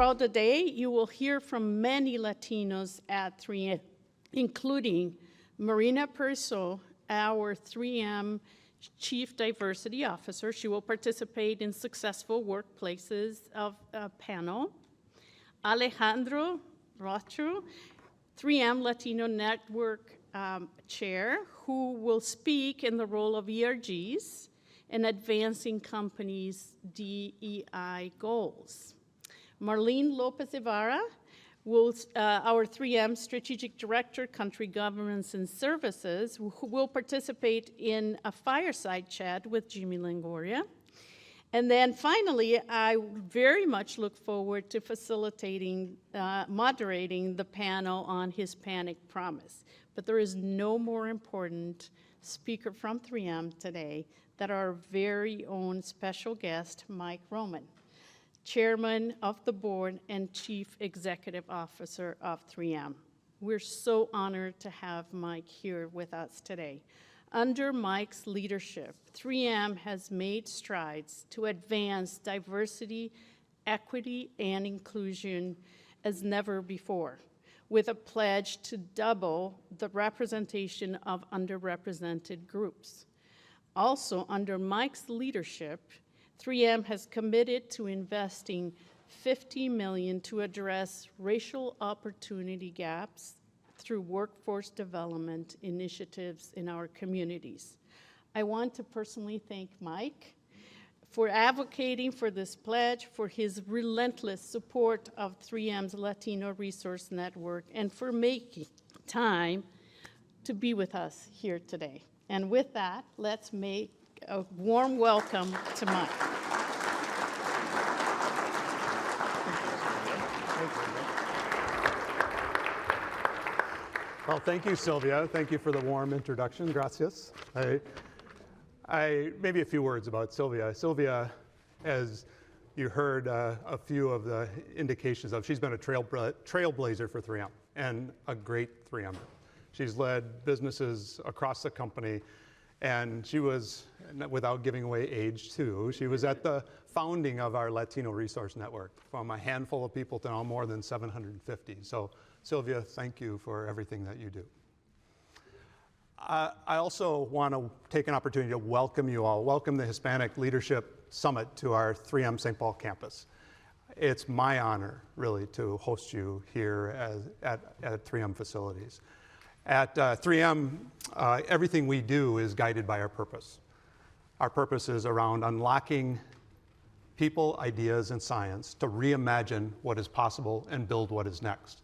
Throughout the day, you will hear from many Latinos at 3M, including Marina Perez, our 3M Chief Diversity Officer. She will participate in Successful Workplaces of a panel. Alejandro Roberto, 3M Latino Network Chair, who will speak in the role of ERGs in advancing companies' DEI goals. Marlene Lopez Ibarra, our 3M Strategic Director, Country Governments and Services, who will participate in a fireside chat with Jimmy Longoria. And then finally, I very much look forward to facilitating, moderating the panel on Hispanic Promise. But there is no more important speaker from 3M today than our very own special guest, Mike Roman, Chairman of the Board and Chief Executive Officer of 3M. We're so honored to have Mike here with us today. Under Mike's leadership, 3M has made strides to advance diversity, equity, and inclusion as never before, with a pledge to double the representation of underrepresented groups. Also, under Mike's leadership, 3M has committed to investing $50 million to address racial opportunity gaps through workforce development initiatives in our communities. I want to personally thank Mike for advocating for this pledge, for his relentless support of 3M's Latino Resource Network, and for making time to be with us here today. And with that, let's make a warm welcome to Mike. Well, thank you, Silvia. Thank you for the warm introduction. Gracias. Maybe a few words about Silvia. Silvia, as you heard a few of the indications of, she's been a trailblazer for 3M and a great 3M'er. She's led businesses across the company, and she was, without giving away age too, she was at the founding of our Latino Resource Network, from a handful of people to now more than 750. So Silvia, thank you for everything that you do. I also want to take an opportunity to welcome you all, welcome the Hispanic Leadership Summit to our 3M St. Paul campus. It's my honor, really, to host you here at 3M facilities. At 3M, everything we do is guided by our purpose. Our purpose is around unlocking people, ideas, and science to reimagine what is possible and build what is next.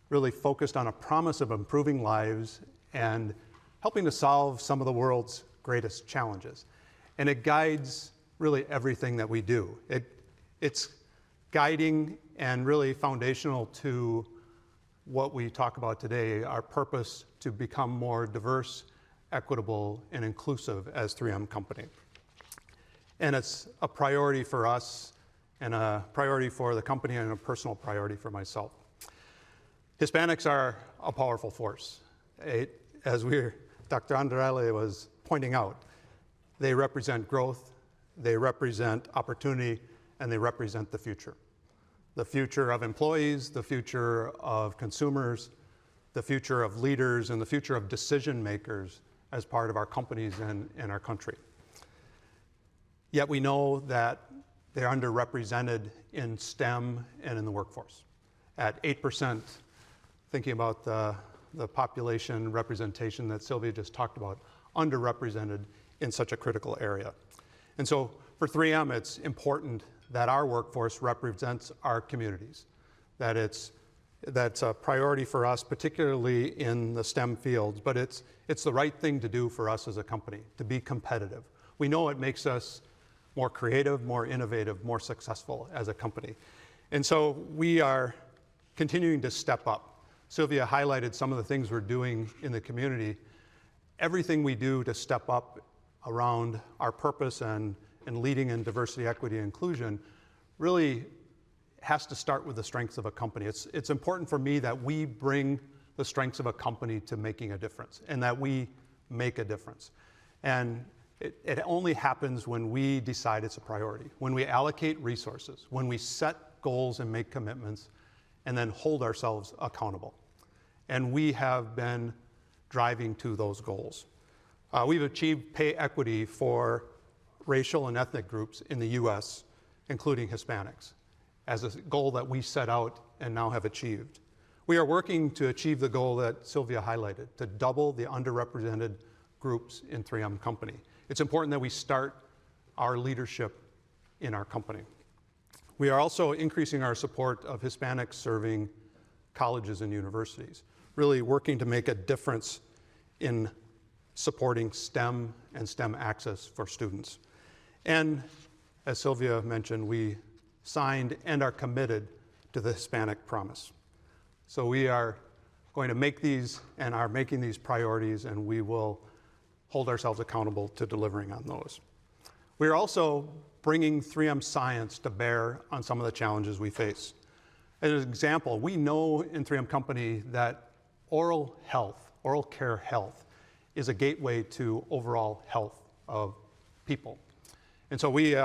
Really focused on a promise of improving lives and helping to solve some of the world's greatest challenges. And it guides really everything that we do. It's guiding and really foundational to what we talk about today, our purpose to become more diverse, equitable, and inclusive as 3M company. And it's a priority for us, and a priority for the company, and a personal priority for myself. Hispanics are a powerful force. As Dr. Andrade was pointing out, they represent growth, they represent opportunity, and they represent the future. The future of employees, the future of consumers, the future of leaders, and the future of decision makers as part of our companies and our country. Yet we know that they're underrepresented in STEM and in the workforce. At 8%, thinking about the population representation that Silvia just talked about, underrepresented in such a critical area. And so for 3M, it's important that our workforce represents our communities, that's a priority for us, particularly in the STEM fields, but it's the right thing to do for us as a company, to be competitive. We know it makes us more creative, more innovative, more successful as a company. And so we are continuing to step up. Silvia highlighted some of the things we're doing in the community. Everything we do to step up around our purpose and leading in diversity, equity, and inclusion really has to start with the strengths of a company. It's important for me that we bring the strengths of a company to making a difference, and that we make a difference. And it only happens when we decide it's a priority, when we allocate resources, when we set goals and make commitments, and then hold ourselves accountable. And we have been driving to those goals. We've achieved pay equity for racial and ethnic groups in the US, including Hispanics, as a goal that we set out and now have achieved. We are working to achieve the goal that Silvia highlighted, to double the underrepresented groups in 3M Company. It's important that we start our leadership in our company. We are also increasing our support of Hispanics serving colleges and universities, really working to make a difference in supporting STEM and STEM access for students. And as Silvia mentioned, we signed and are committed to the Hispanic Promise. So we are going to make these and are making these priorities, and we will hold ourselves accountable to delivering on those. We are also bringing 3M science to bear on some of the challenges we face. As an example, we know in 3M Company that oral care health, is a gateway to overall health of people. And so we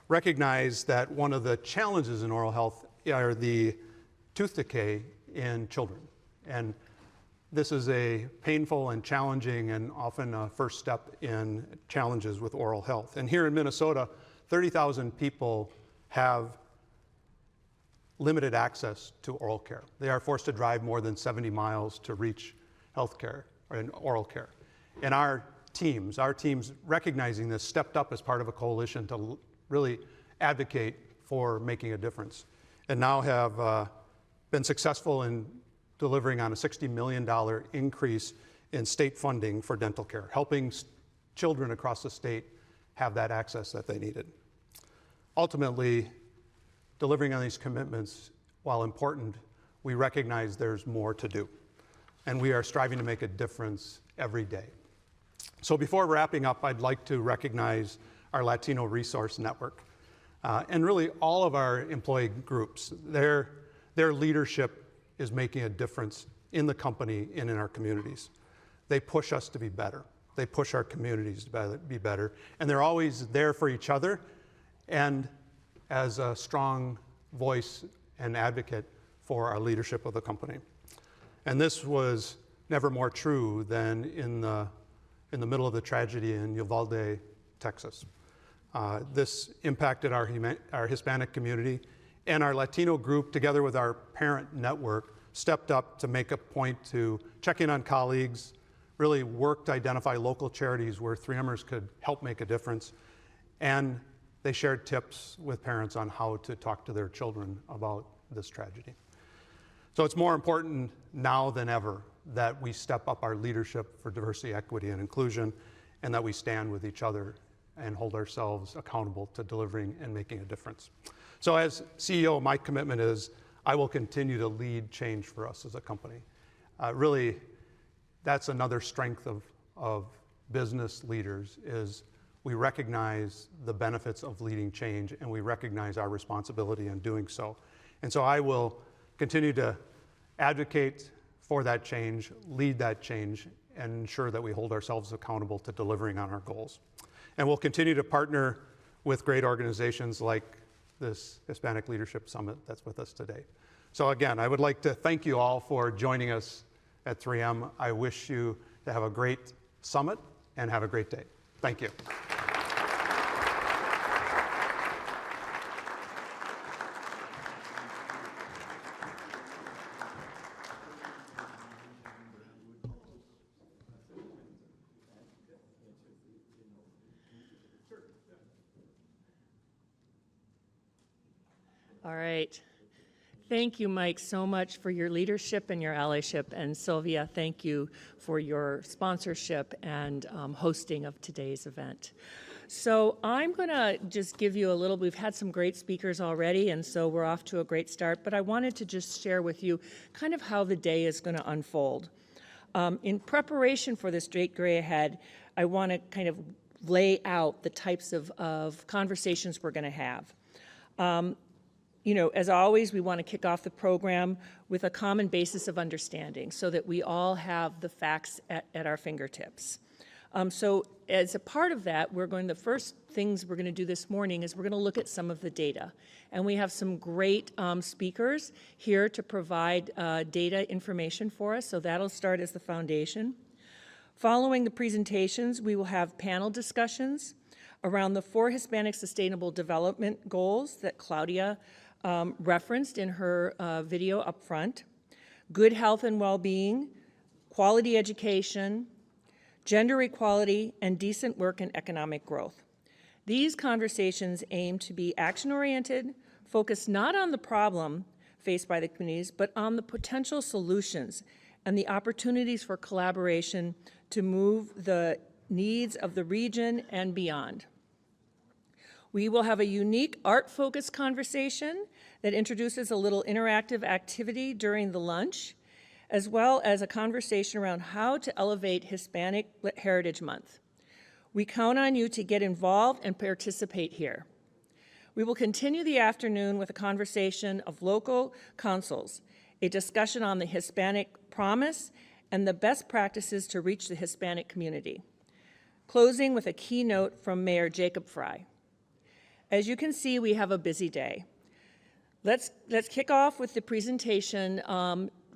recognize that one of the challenges in oral health are the tooth decay in children. And this is a painful and challenging and often a first step in challenges with oral health. And here in Minnesota, 30,000 people have limited access to oral care. They are forced to drive more than 70 miles to reach health care and oral care. And our teams recognizing this, stepped up as part of a coalition to really advocate for making a difference, and now have been successful in delivering on a $60 million increase in state funding for dental care, helping children across the state have that access that they needed. Ultimately, delivering on these commitments, while important, we recognize there's more to do, and we are striving to make a difference every day. So before wrapping up, I'd like to recognize our Latino Resource Network, and really all of our employee groups. Their leadership is making a difference in the company and in our communities. They push us to be better. They push our communities to be better, and they're always there for each other and as a strong voice and advocate for our leadership of the company. And this was never more true than in the middle of the tragedy in Uvalde, Texas. This impacted our Hispanic community, and our Latino group, together with our parent network, stepped up to make a point to check in on colleagues, really work to identify local charities where 3Mers could help make a difference, and they shared tips with parents on how to talk to their children about this tragedy. So it's more important now than ever that we step up our leadership for diversity, equity, and inclusion, and that we stand with each other and hold ourselves accountable to delivering and making a difference. So as CEO, my commitment is I will continue to lead change for us as a company. Really, that's another strength of business leaders, is we recognize the benefits of leading change, and we recognize our responsibility in doing so. And so I will continue to advocate for that change, lead that change, and ensure that we hold ourselves accountable to delivering on our goals. And we'll continue to partner with great organizations like this Hispanic Leadership Summit that's with us today. So again, I would like to thank you all for joining us at 3M. I wish you to have a great summit and have a great day. Thank you. All right. Thank you, Mike, so much for your leadership and your allyship. And Silvia, thank you for your sponsorship and hosting of today's event. So I'm going to just give you a little, we've had some great speakers already, and so we're off to a great start, but I wanted to just share with you kind of how the day is going to unfold. In preparation for this great day ahead, I want to kind of lay out the types of conversations we're going to have. You know, as always, we want to kick off the program with a common basis of understanding so that we all have the facts at our fingertips. So as a part of that, the first things we're going to do this morning is we're going to look at some of the data. And we have some great speakers here to provide data information for us, so that'll start as the foundation. Following the presentations, we will have panel discussions around the 4 Hispanic Sustainable Development Goals that Claudia referenced in her video up front: good health and well-being, quality education, gender equality, and decent work and economic growth. These conversations aim to be action-oriented, focused not on the problem faced by the communities, but on the potential solutions and the opportunities for collaboration to move the needs of the region and beyond. We will have a unique art-focused conversation that introduces a little interactive activity during the lunch, as well as a conversation around how to elevate Hispanic Heritage Month. We count on you to get involved and participate here. We will continue the afternoon with a conversation of local councils, a discussion on the Hispanic Promise, and the best practices to reach the Hispanic community, closing with a keynote from Mayor Jacob Fry. As you can see, we have a busy day. Let's kick off with the presentation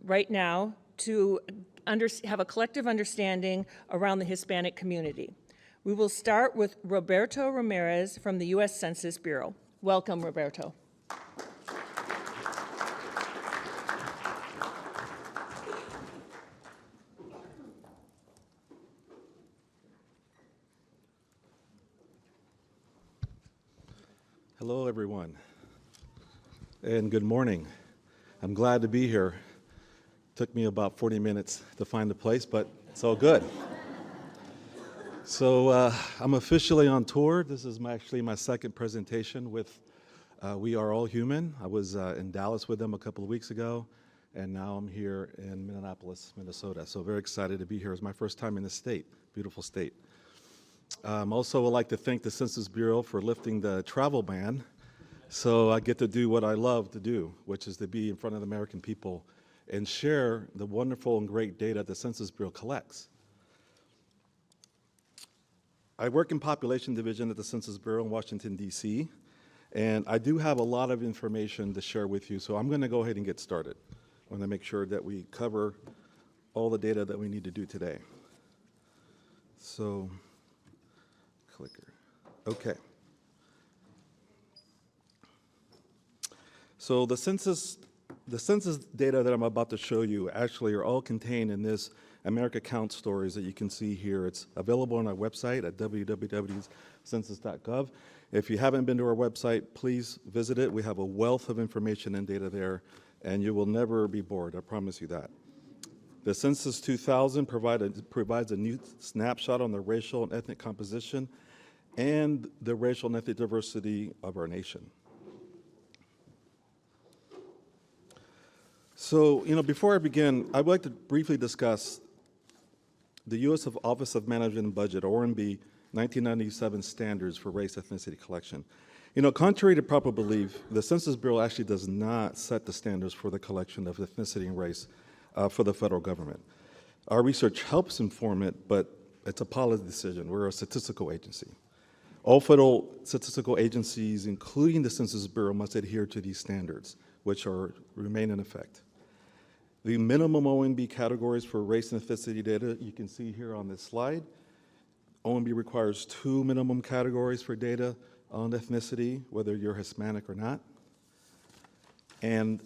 right now to have a collective understanding around the Hispanic community. We will start with Roberto Ramirez from the U.S. Census Bureau. Welcome, Roberto. Hello, everyone, and good morning. I'm glad to be here. Took me about 40 minutes to find the place, but it's all good. So I'm officially on tour. This is actually my second presentation with We Are All Human. I was in Dallas with them a couple of weeks ago, and now I'm here in Minneapolis, Minnesota. So very excited to be here. It's my first time in the state, beautiful state. Also would like to thank the Census Bureau for lifting the travel ban, so I get to do what I love to do, which is to be in front of the American people and share the wonderful and great data the Census Bureau collects. I work in Population Division at the Census Bureau in Washington, D.C., and I do have a lot of information to share with you, so I'm going to go ahead and get started. I want to make sure that we cover all the data that we need to do today. So, clicker. Okay. So the census data that I'm about to show you actually are all contained in this America Count stories that you can see here. It's available on our website at www.census.gov. If you haven't been to our website, please visit it. We have a wealth of information and data there, and you will never be bored, I promise you that. The Census 2000 provides a new snapshot on the racial and ethnic composition and the racial and ethnic diversity of our nation. So, before I begin, I'd like to briefly discuss the U.S. Office of Management and Budget, or OMB, 1997 standards for race ethnicity collection. Contrary to popular belief, the Census Bureau actually does not set the standards for the collection of ethnicity and race for the federal government. Our research helps inform it, but it's a policy decision. We're a statistical agency. All federal statistical agencies, including the Census Bureau, must adhere to these standards, which remain in effect. The minimum OMB categories for race and ethnicity data you can see here on this slide. OMB requires 2 minimum categories for data on ethnicity, whether you're Hispanic or not. And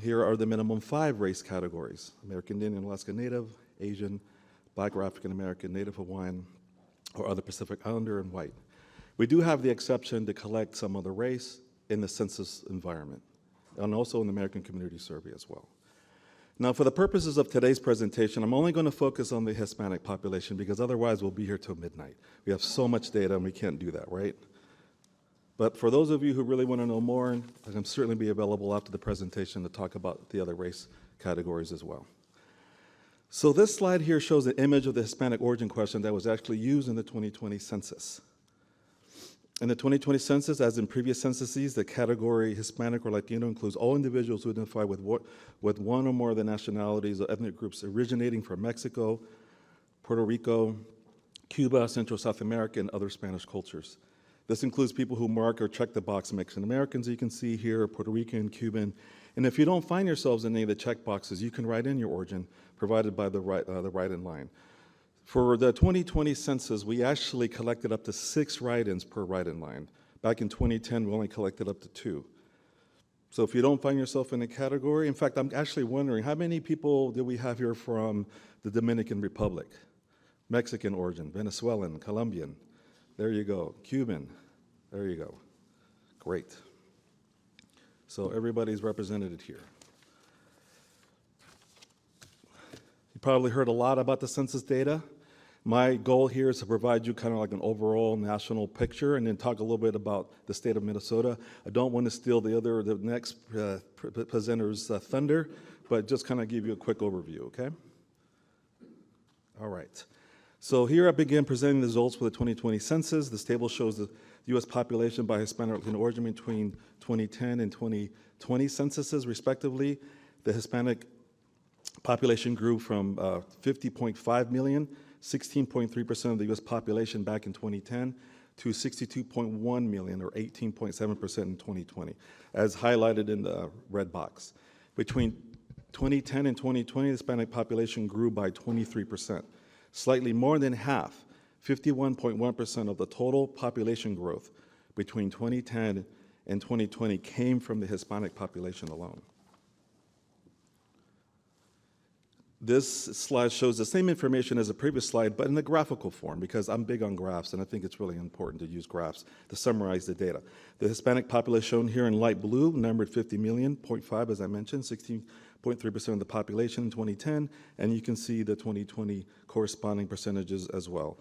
here are the minimum 5 race categories: American Indian, Alaska Native, Asian, Black or African American, Native Hawaiian, or other Pacific Islander, and white. We do have the exception to collect some of the race in the census environment, and also in the American Community Survey as well. Now, for the purposes of today's presentation, I'm only going to focus on the Hispanic population, because otherwise we'll be here till midnight. We have so much data and we can't do that, right? But for those of you who really want to know more, I can certainly be available after the presentation to talk about the other race categories as well. So this slide here shows an image of the Hispanic origin question that was actually used in the 2020 census. In the 2020 census, as in previous censuses, the category Hispanic or Latino includes all individuals who identify with one or more of the nationalities or ethnic groups originating from Mexico, Puerto Rico, Cuba, Central South America, and other Spanish cultures. This includes people who mark or check the box Mexican Americans, you can see here, Puerto Rican, Cuban. And if you don't find yourselves in any of the check boxes, you can write in your origin, provided by the write-in line. For the 2020 census, we actually collected up to 6 write-ins per write-in line. Back in 2010, we only collected up to 2. So if you don't find yourself in a category, in fact, I'm actually wondering, how many people do we have here from the Dominican Republic? Mexican origin, Venezuelan, Colombian, there you go, Cuban, there you go. Great. So everybody's represented here. You probably heard a lot about the census data. My goal here is to provide you kind of like an overall national picture and then talk a little bit about the state of Minnesota. I don't want to steal the next presenter's thunder, but just kind of give you a quick overview, okay? All right. So here I begin presenting the results for the 2020 census. This table shows the U.S. population by Hispanic Latino origin between 2010 and 2020 censuses, respectively. The Hispanic population grew from 50.5 million, 16.3% of the U.S. population back in 2010, to 62.1 million, or 18.7% in 2020, as highlighted in the red box. Between 2010 and 2020, the Hispanic population grew by 23%. Slightly more than half, 51.1% of the total population growth between 2010 and 2020 came from the Hispanic population alone. This slide shows the same information as the previous slide, but in a graphical form, because I'm big on graphs, and I think it's really important to use graphs to summarize the data. The Hispanic population shown here in light blue numbered 50 million, 0.5, as I mentioned, 16.3% of the population in 2010, and you can see the 2020 corresponding percentages as well.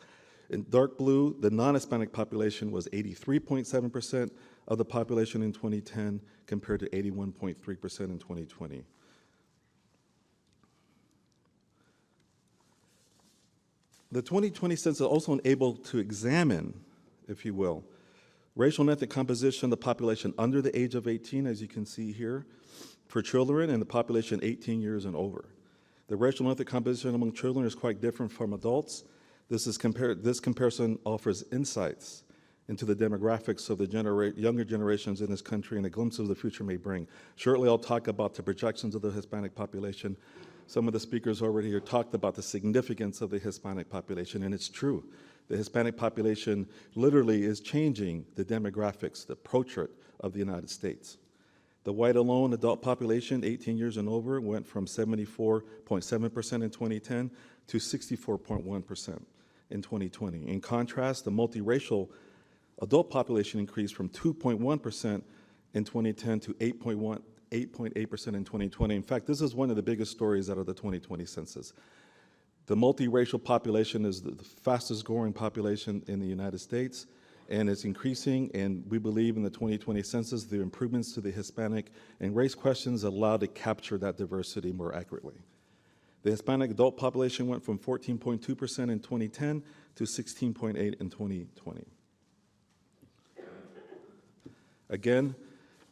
In dark blue, the non-Hispanic population was 83.7% of the population in 2010, compared to 81.3% in 2020. The 2020 census also enabled to examine, if you will, racial and ethnic composition of the population under the age of 18, as you can see here, for children, and the population 18 years and over. The racial and ethnic composition among children is quite different from adults. This comparison offers insights into the demographics of the younger generations in this country and a glimpse of the future may bring. Shortly, I'll talk about the projections of the Hispanic population. Some of the speakers already here talked about the significance of the Hispanic population, and it's true. The Hispanic population literally is changing the demographics, the portrait of the United States. The white alone adult population, 18 years and over, went from 74.7% in 2010 to 64.1% in 2020. In contrast, the multiracial adult population increased from 2.1% in 2010 to 8.8% in 2020. In fact, this is one of the biggest stories out of the 2020 census. The multiracial population is the fastest growing population in the United States, and it's increasing, and we believe in the 2020 census, the improvements to the Hispanic and race questions allow to capture that diversity more accurately. The Hispanic adult population went from 14.2% in 2010 to 16.8% in 2020. Again,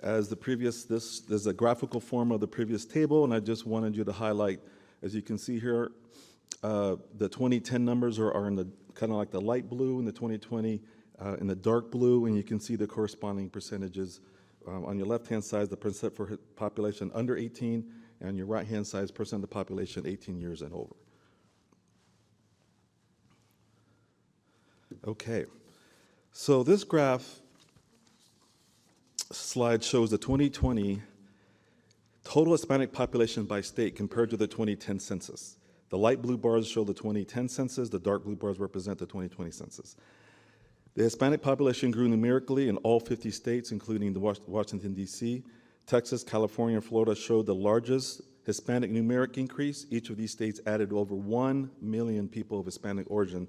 as the previous, there's a graphical form of the previous table, and I just wanted you to highlight, as you can see here, the 2010 numbers are in the kind of like the light blue, and the 2020 in the dark blue, and you can see the corresponding percentages. On your left-hand side, the percent for population under 18, and on your right-hand side is percent of the population 18 years and over. Okay, so this graph slide shows the 2020 total Hispanic population by state compared to the 2010 census. The light blue bars show the 2010 census, the dark blue bars represent the 2020 census. The Hispanic population grew numerically in all 50 states, including the Washington, D.C. Texas, California, and Florida showed the largest Hispanic numeric increase. Each of these states added over 1 million people of Hispanic origin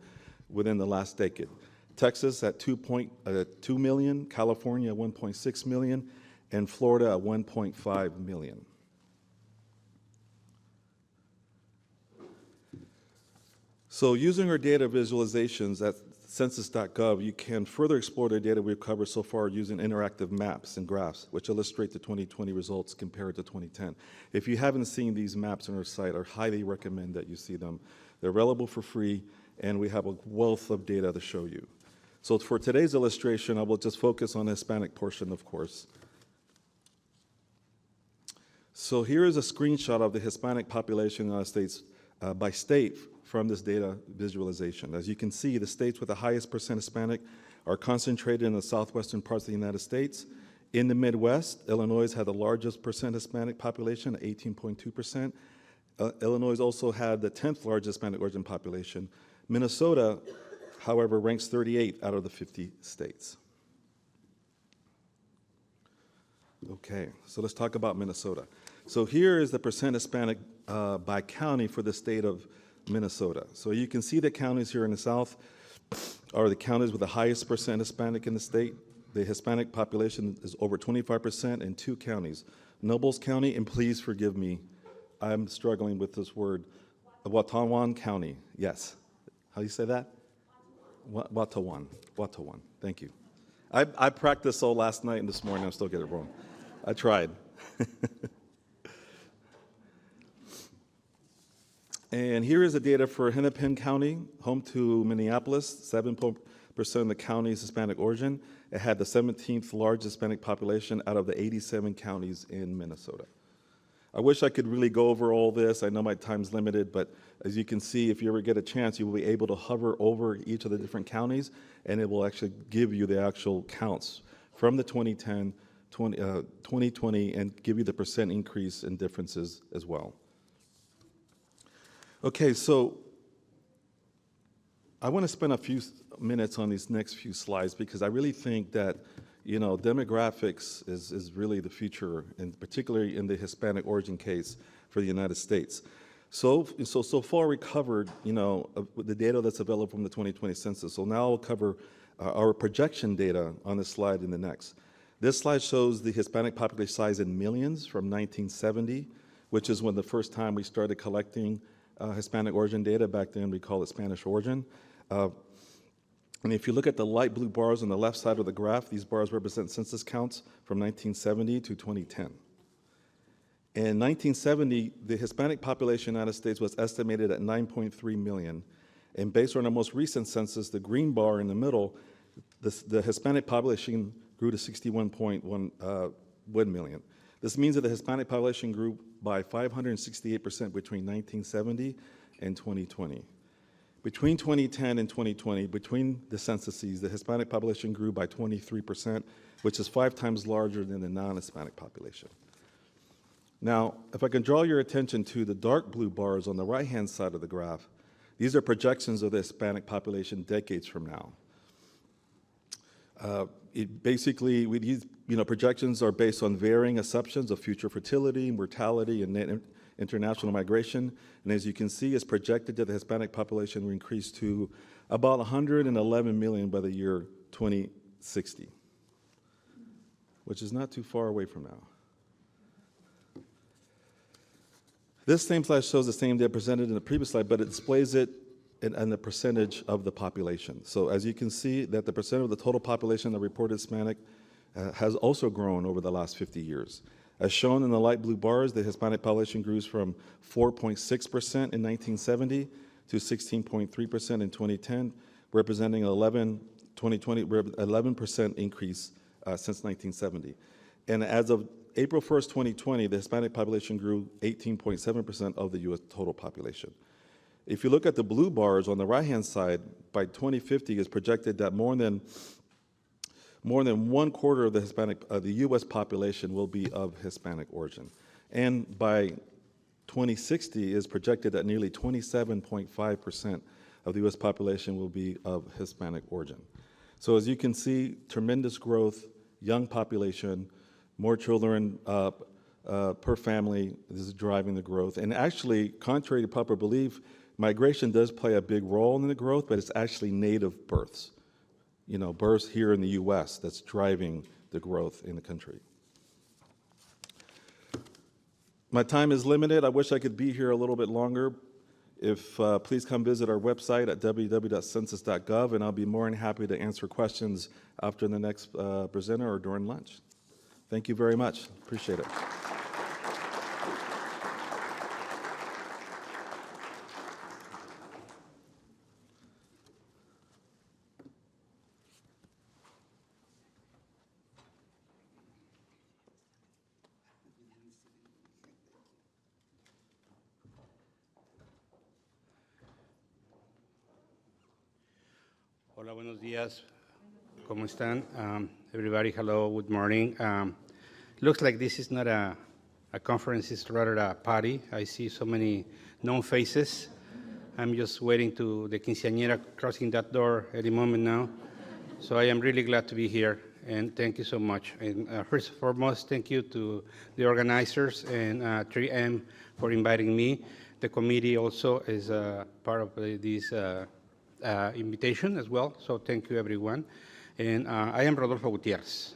within the last decade. Texas at 2.2 million, California at 1.6 million, and Florida at 1.5 million. So using our data visualizations at census.gov, you can further explore the data we've covered so far using interactive maps and graphs, which illustrate the 2020 results compared to 2010. If you haven't seen these maps on our site, I highly recommend that you see them. They're available for free, and we have a wealth of data to show you. So for today's illustration, I will just focus on the Hispanic portion, of course. So here is a screenshot of the Hispanic population in the United States by state from this data visualization. As you can see, the states with the highest percent Hispanic are concentrated in the southwestern parts of the United States. In the Midwest, Illinois had the largest percent Hispanic population, 18.2%. Illinois also had the 10th largest Hispanic origin population. Minnesota, however, ranks 38 out of the 50 states. Okay, so let's talk about Minnesota. So here is the percent Hispanic by county for the state of Minnesota. So you can see the counties here in the south are the counties with the highest percent Hispanic in the state. The Hispanic population is over 25% in 2 counties, Nobles County, and please forgive me, I'm struggling with this word, Watawan County, yes. How do you say that? Watawan, thank you. I practiced all last night and this morning, I still get it wrong. I tried. And here is the data for Hennepin County, home to Minneapolis, 7% of the county's Hispanic origin. It had the 17th largest Hispanic population out of the 87 counties in Minnesota. I wish I could really go over all this. I know my time's limited, but as you can see, if you ever get a chance, you will be able to hover over each of the different counties, and it will actually give you the actual counts from the 2020 and give you the percent increase in differences as well. Okay, so I want to spend a few minutes on these next few slides because I really think that, you know, demographics is really the future, and particularly in the Hispanic origin case for the United States. So far we covered, you know, the data that's available from the 2020 census. So now I'll cover our projection data on this slide in the next. This slide shows the Hispanic population size in millions from 1970, which is when the first time we started collecting Hispanic origin data. Back then we called it Spanish origin. And if you look at the light blue bars on the left side of the graph, these bars represent census counts from 1970 to 2010. In 1970, the Hispanic population in the United States was estimated at 9.3 million. And based on our most recent census, the green bar in the middle, the Hispanic population grew to 61.1 million. This means that the Hispanic population grew by 568% between 1970 and 2020. Between 2010 and 2020, between the censuses, the Hispanic population grew by 23%, which is 5 times larger than the non-Hispanic population. Now, if I can draw your attention to the dark blue bars on the right-hand side of the graph, these are projections of the Hispanic population decades from now. These projections are based on varying assumptions of future fertility, mortality, and international migration. And as you can see, it's projected that the Hispanic population will increase to about 111 million by the year 2060, which is not too far away from now. This same slide shows the same data presented in the previous slide, but it displays it in the percentage of the population. So as you can see, that the percent of the total population that reported Hispanic has also grown over the last 50 years. As shown in the light blue bars, the Hispanic population grew from 4.6% in 1970 to 16.3% in 2010, representing an 11% increase since 1970. And as of April 1st, 2020, the Hispanic population grew 18.7% of the U.S. total population. If you look at the blue bars on the right-hand side, by 2050, it's projected that more than 1/4 of the U.S. population will be of Hispanic origin. And by 2060, it's projected that nearly 27.5% of the U.S. population will be of Hispanic origin. So as you can see, tremendous growth, young population, more children per family. This is driving the growth. And actually, contrary to popular belief, migration does play a big role in the growth, but it's actually native births. You know, births here in the U.S. that's driving the growth in the country. My time is limited. I wish I could be here a little bit longer. Please come visit our website at www.census.gov, and I'll be more than happy to answer questions after the next presenter or during lunch. Thank you very much. Appreciate it. Hola, buenos días. ¿Cómo están? Everybody, hello, good morning. Looks like this is not a conference, it's rather a party. I see so many known faces. I'm just waiting to the quinceañera crossing that door any moment now. So I am really glad to be here, and thank you so much. And first and foremost, thank you to the organizers and 3M for inviting me. The committee also is part of this invitation as well, so thank you everyone. And I am Rodolfo Gutierrez,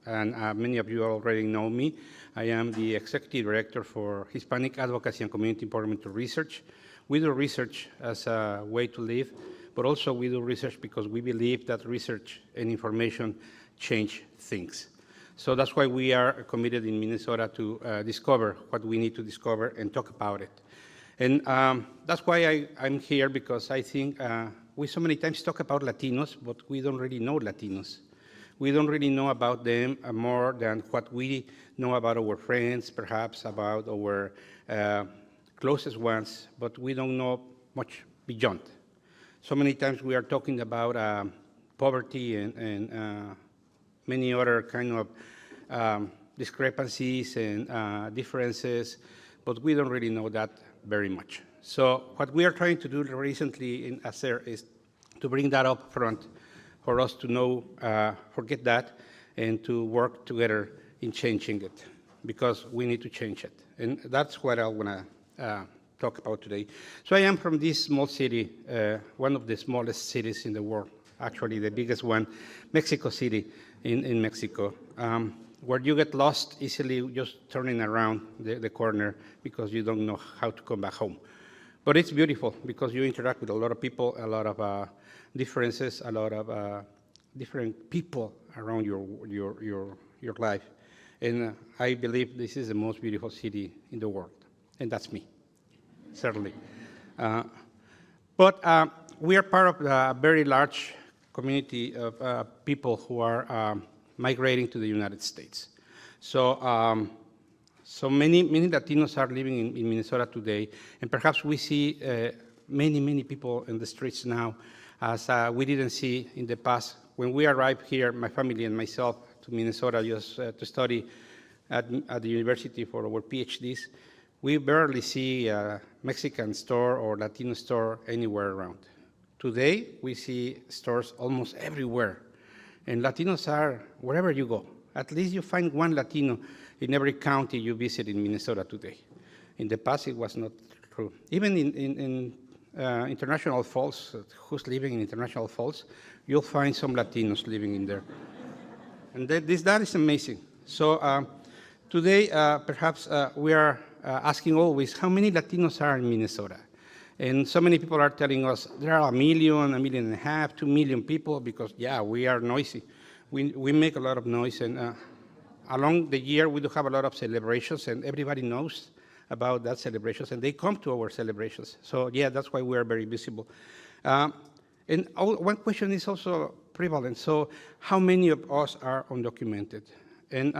and many of you already know me. I am the Executive Director for Hispanic Advocacy and Community Empowerment Research. We do research as a way to live, but also we do research because we believe that research and information change things. So that's why we are committed in Minnesota to discover what we need to discover and talk about it. And that's why I'm here, because I think we so many times talk about Latinos, but we don't really know Latinos. We don't really know about them more than what we know about our friends, perhaps about our closest ones, but we don't know much beyond. So many times we are talking about poverty and many other kind of discrepancies and differences, but we don't really know that very much. So what we are trying to do recently in ASER is to bring that up front for us to know, forget that, and to work together in changing it, because we need to change it. And that's what I want to talk about today. So I am from this small city, one of the smallest cities in the world, actually the biggest one, Mexico City in Mexico, where you get lost easily just turning around the corner because you don't know how to come back home. But it's beautiful because you interact with a lot of people, a lot of differences, a lot of different people around your life. And I believe this is the most beautiful city in the world. And that's me, certainly. But we are part of a very large community of people who are migrating to the United States. So, so many Latinos are living in Minnesota today, and perhaps we see many people in the streets now as we didn't see in the past. When we arrived here, my family and myself, to Minnesota just to study at the university for our PhDs, we barely see a Mexican store or Latino store anywhere around. Today, we see stores almost everywhere, and Latinos are wherever you go. At least you find one Latino in every county you visit in Minnesota today. In the past, it was not true. Even in International Falls, who's living in International Falls, you'll find some Latinos living in there. And that is amazing. So today, perhaps we are asking always, how many Latinos are in Minnesota? And so many people are telling us there are 1 million, 1.5 million, 2 million people, because, yeah, we are noisy. We make a lot of noise, and along the year, we do have a lot of celebrations, and everybody knows about that celebrations, and they come to our celebrations. So, yeah, that's why we are very visible. And one question is also prevalent. So how many of us are undocumented? And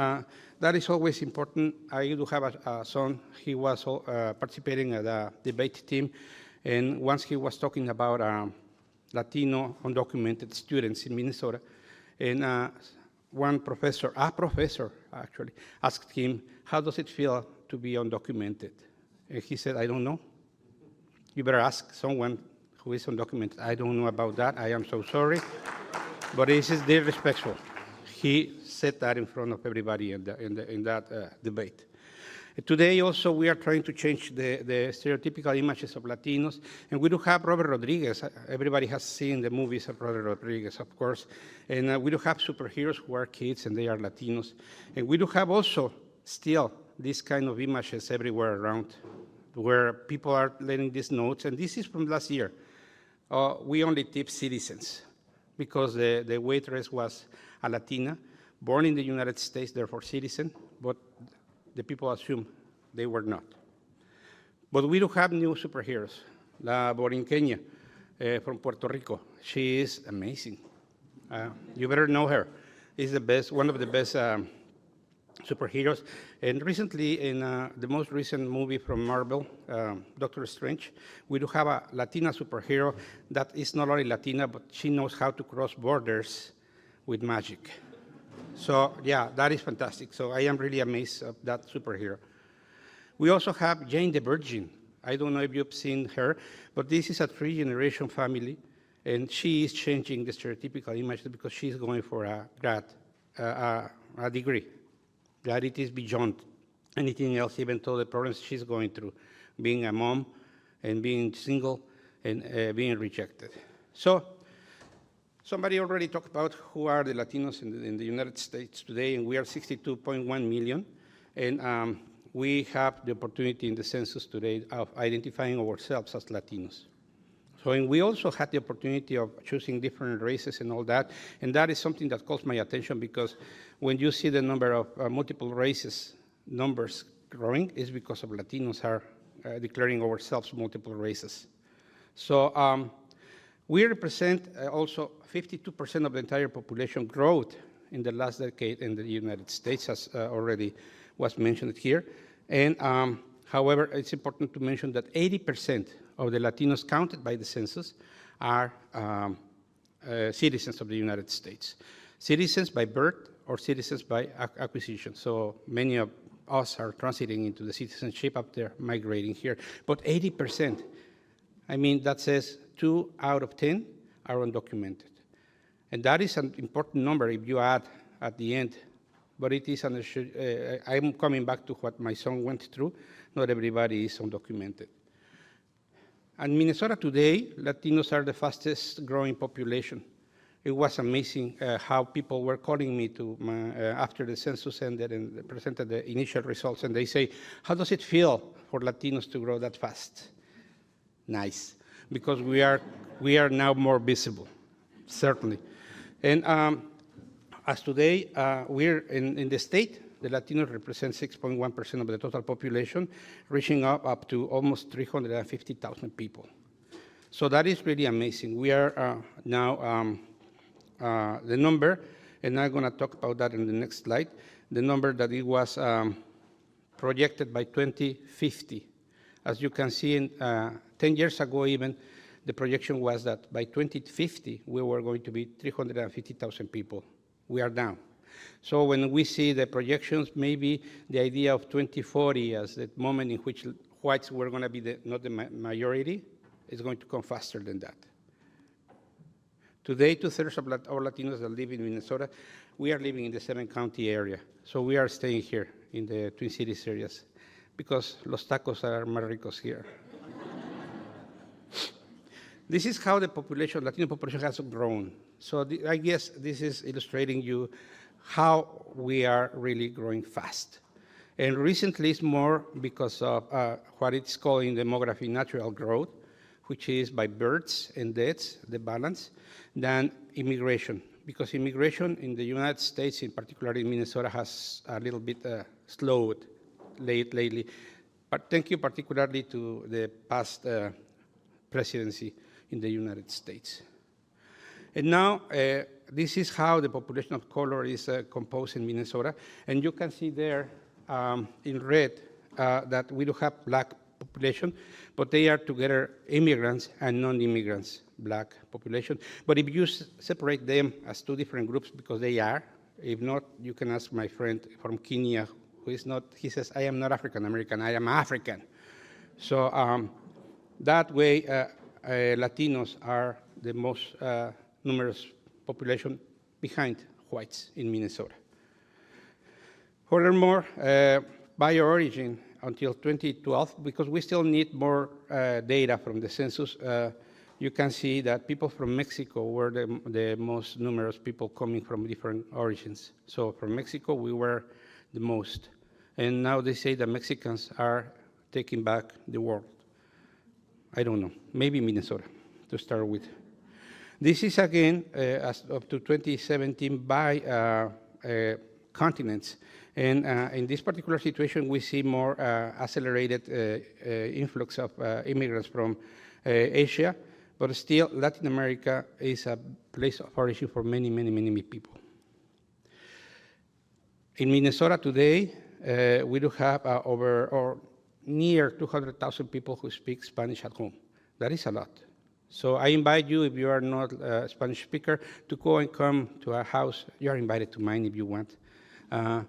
that is always important. I do have a son. He was participating at a debate team, and once he was talking about Latino undocumented students in Minnesota, and one professor, a professor actually, asked him, how does it feel to be undocumented? And he said, I don't know. You better ask someone who is undocumented. I don't know about that. I am so sorry. But this is disrespectful. He said that in front of everybody in that debate. Today also we are trying to change the stereotypical images of Latinos, and we do have Robert Rodriguez. Everybody has seen the movies of Robert Rodriguez, of course, and we do have superheroes who are kids and they are Latinos, and we do have also still these kind of images everywhere around where people are letting these notes, and this is from last year. We only tip citizens because the waitress was a Latina, born in the United States, therefore citizen, but the people assume they were not. But we do have new superheroes. La Borinqueña from Puerto Rico. She is amazing. You better know her. She's the best, one of the best superheroes. And recently, in the most recent movie from Marvel, Doctor Strange, we do have a Latina superhero that is not only Latina, but she knows how to cross borders with magic. So yeah, that is fantastic. So I am really amazed of that superhero. We also have Jane the Virgin. I don't know if you've seen her, but this is a 3-generation family, and she is changing the stereotypical image because she's going for a degree. That it is beyond anything else, even though the problems she's going through, being a mom and being single and being rejected. So somebody already talked about who are the Latinos in the United States today, and we are 62.1 million. And we have the opportunity in the census today of identifying ourselves as Latinos. So, and we also had the opportunity of choosing different races and all that, and that is something that calls my attention because when you see the number of multiple races numbers growing, it's because of Latinos are declaring ourselves multiple races. So we represent also 52% of the entire population growth in the last decade in the United States, as already was mentioned here. And however, it's important to mention that 80% of the Latinos counted by the census are citizens of the United States. Citizens by birth or citizens by acquisition. So many of us are transiting into the citizenship after migrating here. But 80%, I mean, that says 2 out of 10 are undocumented. And that is an important number if you add at the end. But it is, I'm coming back to what my son went through. Not everybody is undocumented. In Minnesota today, Latinos are the fastest growing population. It was amazing how people were calling me after the census ended and presented the initial results, and they say, how does it feel for Latinos to grow that fast? Nice, because we are now more visible, certainly. And as today, we're in the state, the Latinos represent 6.1% of the total population, reaching up to almost 350,000 people. So that is really amazing. We are now the number, and I'm going to talk about that in the next slide, the number that it was projected by 2050. As you can see, 10 years ago even, the projection was that by 2050, we were going to be 350,000 people. We are down. So when we see the projections, maybe the idea of 2040 as the moment in which whites were going to be not the majority is going to come faster than that. Today, 2/3 of our Latinos that live in Minnesota, we are living in the 7-county area. So we are staying here in the Twin Cities areas because los tacos are más ricos here. This is how the population, Latino population has grown. So I guess this is illustrating you how we are really growing fast. And recently it's more because of what it's called in demography natural growth, which is by births and deaths, the balance, than immigration. Because immigration in the United States, in particular in Minnesota, has a little bit slowed lately. But thank you particularly to the past presidency in the United States. And now, this is how the population of color is composed in Minnesota. And you can see there in red that we do have black population, but they are together immigrants and non-immigrants, black population. But if you separate them as two different groups, because they are, if not, you can ask my friend from Kenya, who is not, he says, I am not African-American, I am African. So that way, Latinos are the most numerous population behind whites in Minnesota. Furthermore, by origin, until 2012, because we still need more data from the census, you can see that people from Mexico were the most numerous people coming from different origins. So from Mexico, we were the most. And now they say that Mexicans are taking back the world. I don't know, maybe Minnesota to start with. This is again, as up to 2017 by continents. And in this particular situation, we see more accelerated influx of immigrants from Asia, but still Latin America is a place of origin for many, many, many people. In Minnesota today, we do have over or near 200,000 people who speak Spanish at home. That is a lot. So I invite you, if you are not a Spanish speaker, to go and come to our house. You are invited to mine if you want. And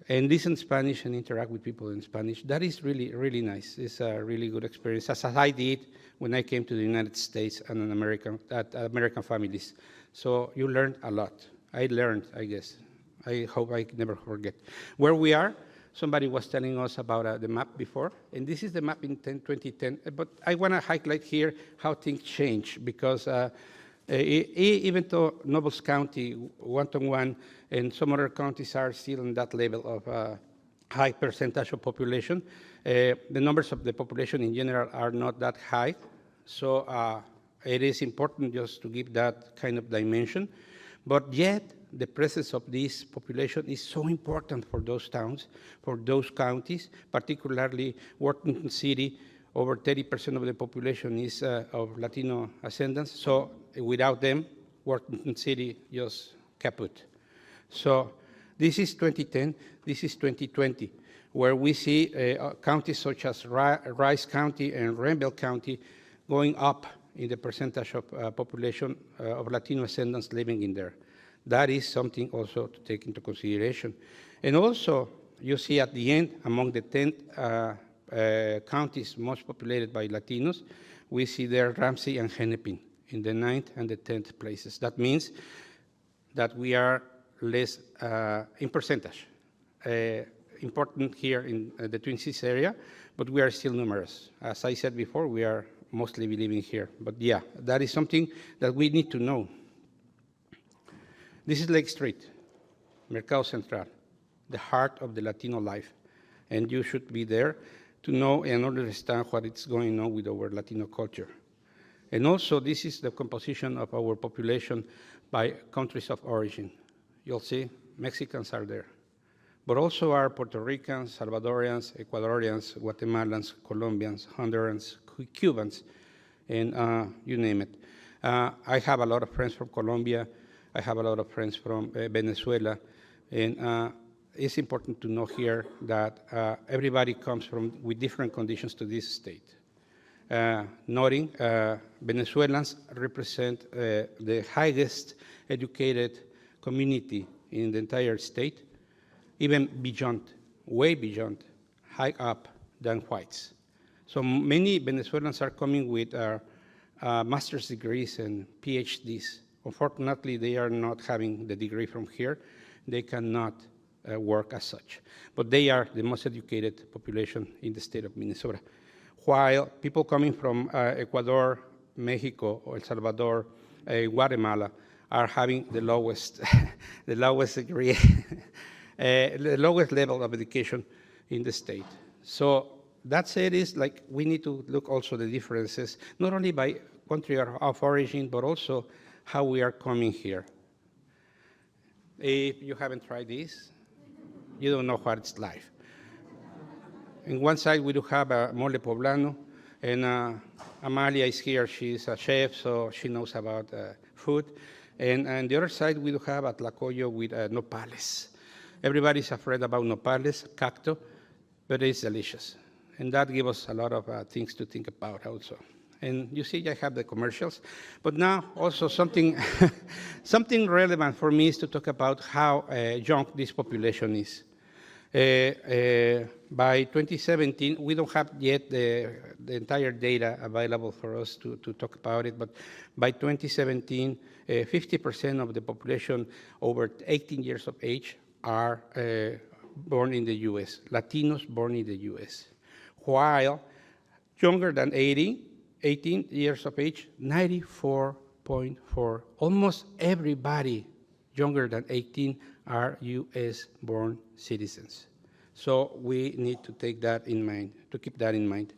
listen Spanish and interact with people in Spanish. That is really, really nice. It's a really good experience, as I did when I came to the United States and American families. So you learned a lot. I learned, I guess. I hope I never forget. Where we are, somebody was telling us about the map before, and this is the map in 2010, but I want to highlight here how things change, because even though Nobles County, 1-to-1, and some other counties are still in that level of high percentage of population, the numbers of the population in general are not that high, so it is important just to give that kind of dimension, but yet the presence of this population is so important for those towns, for those counties, particularly Washington City. Over 30% of the population is of Latino ascendants. So without them, Washington City just kaput. So this is 2010, this is 2020, where we see counties such as Rice County and Renville County going up in the percentage of population of Latino ascendants living in there. That is something also to take into consideration. And also, you see at the end, among the 10 counties most populated by Latinos, we see there Ramsey and Hennepin in the 9th and the 10th places. That means that we are less in percentage, important here in the Twin Cities area, but we are still numerous. As I said before, we are mostly living here. But yeah, that is something that we need to know. This is Lake Street, Mercado Central, the heart of the Latino life. And you should be there to know and understand what is going on with our Latino culture. And also, this is the composition of our population by countries of origin. You'll see Mexicans are there, but also are Puerto Ricans, Salvadorians, Ecuadorians, Guatemalans, Colombians, Hondurans, Cubans, and you name it. I have a lot of friends from Colombia. I have a lot of friends from Venezuela, and it's important to know here that everybody comes with different conditions to this state. Noting, Venezuelans represent the highest educated community in the entire state, even beyond, way beyond, high up than whites. So many Venezuelans are coming with master's degrees and PhDs. Unfortunately, they are not having the degree from here. They cannot work as such. But they are the most educated population in the state of Minnesota. While people coming from Ecuador, Mexico, El Salvador, Guatemala are having the lowest, the lowest degree, the lowest level of education in the state. So that said, is like we need to look also the differences, not only by country of origin, but also how we are coming here. If you haven't tried this, you don't know what it's like. On one side, we do have a mole poblano, and Amalia is here. She's a chef, so she knows about food. And on the other side, we do have a tlacoyo with nopales. Everybody's afraid about nopales, cacto, but it's delicious. And that gives us a lot of things to think about also. And you see, I have the commercials. But now, also something, something relevant for me is to talk about how young this population is. By 2017, we don't have yet the entire data available for us to talk about it, but by 2017, 50% of the population over 18 years of age are born in the U.S., Latinos born in the U.S., while younger than 18 years of age, 94.4. Almost everybody younger than 18 are U.S.-born citizens. So we need to take that in mind, to keep that in mind.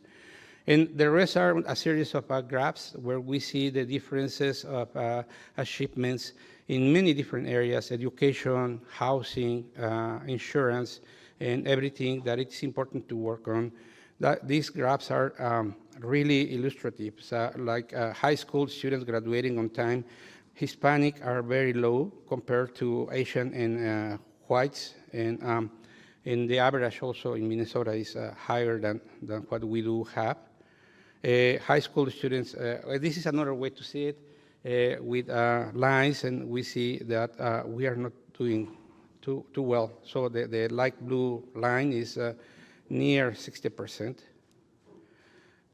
And the rest are a series of graphs where we see the differences of achievements in many different areas: education, housing, insurance, and everything that it's important to work on. These graphs are really illustrative. So like high school students graduating on time, Hispanic are very low compared to Asian and whites And the average also in Minnesota is higher than what we do have. High school students, this is another way to see it, with lines, and we see that we are not doing too well. So the light blue line is near 60%.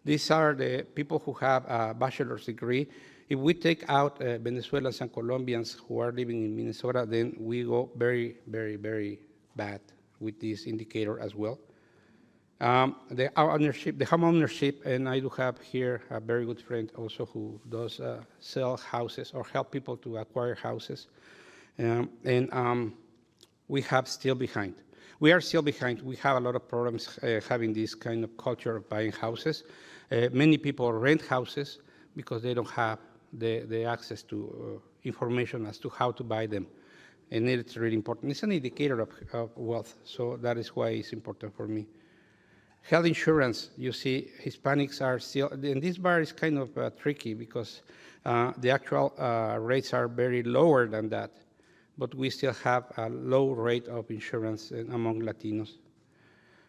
These are the people who have a bachelor's degree. If we take out Venezuelans and Colombians who are living in Minnesota, then we go very, very, very bad with this indicator as well. The home ownership, and I do have here a very good friend also who does sell houses or help people to acquire houses. We have still behind. We are still behind. We have a lot of problems having this kind of culture of buying houses. Many people rent houses because they don't have the access to information as to how to buy them. And it's really important. It's an indicator of wealth, so that is why it's important for me. Health insurance, you see, Hispanics are still, and this bar is kind of tricky because the actual rates are very lower than that, but we still have a low rate of insurance among Latinos.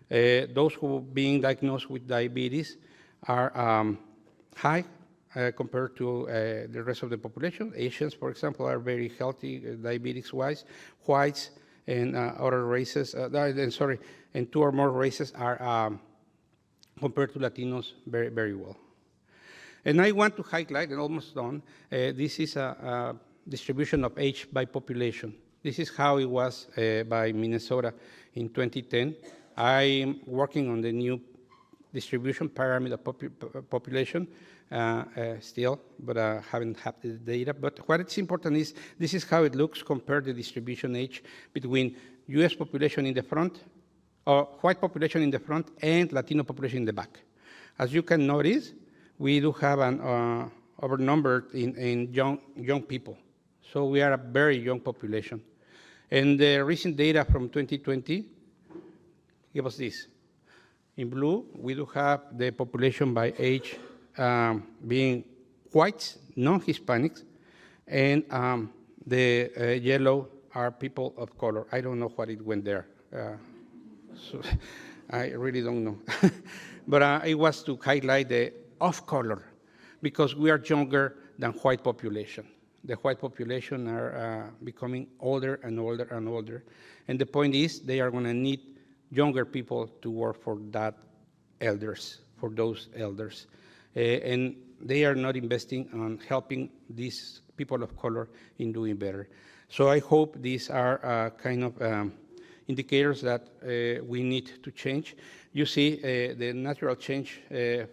Those who are being diagnosed with diabetes are high compared to the rest of the population. Asians, for example, are very healthy diabetics-wise. Whites and other races, and two or more races are, compared to Latinos, very, very well. And I want to highlight, and almost done, this is a distribution of age by population. This is how it was by Minnesota in 2010. I'm working on the new distribution pyramid of population still, but haven't had the data. But what is important is this is how it looks compared to distribution age between U.S. population in the front, or white population in the front, and Latino population in the back. As you can notice, we do have an overnumbered in young people. So we are a very young population. And the recent data from 2020 give us this. In blue, we do have the population by age being whites, non-Hispanics, and the yellow are people of color. I don't know what it went there. So I really don't know. But it was to highlight the of color, because we are younger than white population. The white population are becoming older and older and older. And the point is they are going to need younger people to work for those elders. And they are not investing on helping these people of color in doing better. So I hope these are kind of indicators that we need to change. You see the natural change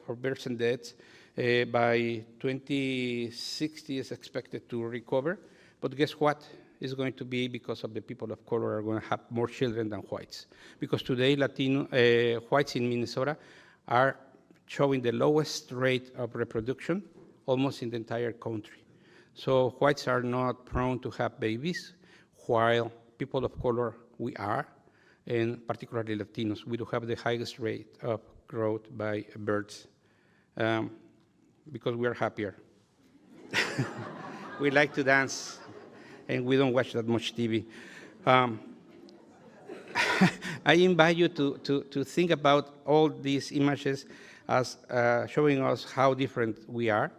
for births and deaths by 2060 is expected to recover. But guess what? It's going to be because of the people of color are going to have more children than whites. Because today, whites in Minnesota are showing the lowest rate of reproduction almost in the entire country. So whites are not prone to have babies, while people of color, we are, and particularly Latinos, we do have the highest rate of growth by births because we are happier. We like to dance, and we don't watch that much TV. I invite you to think about all these images as showing us how different we are,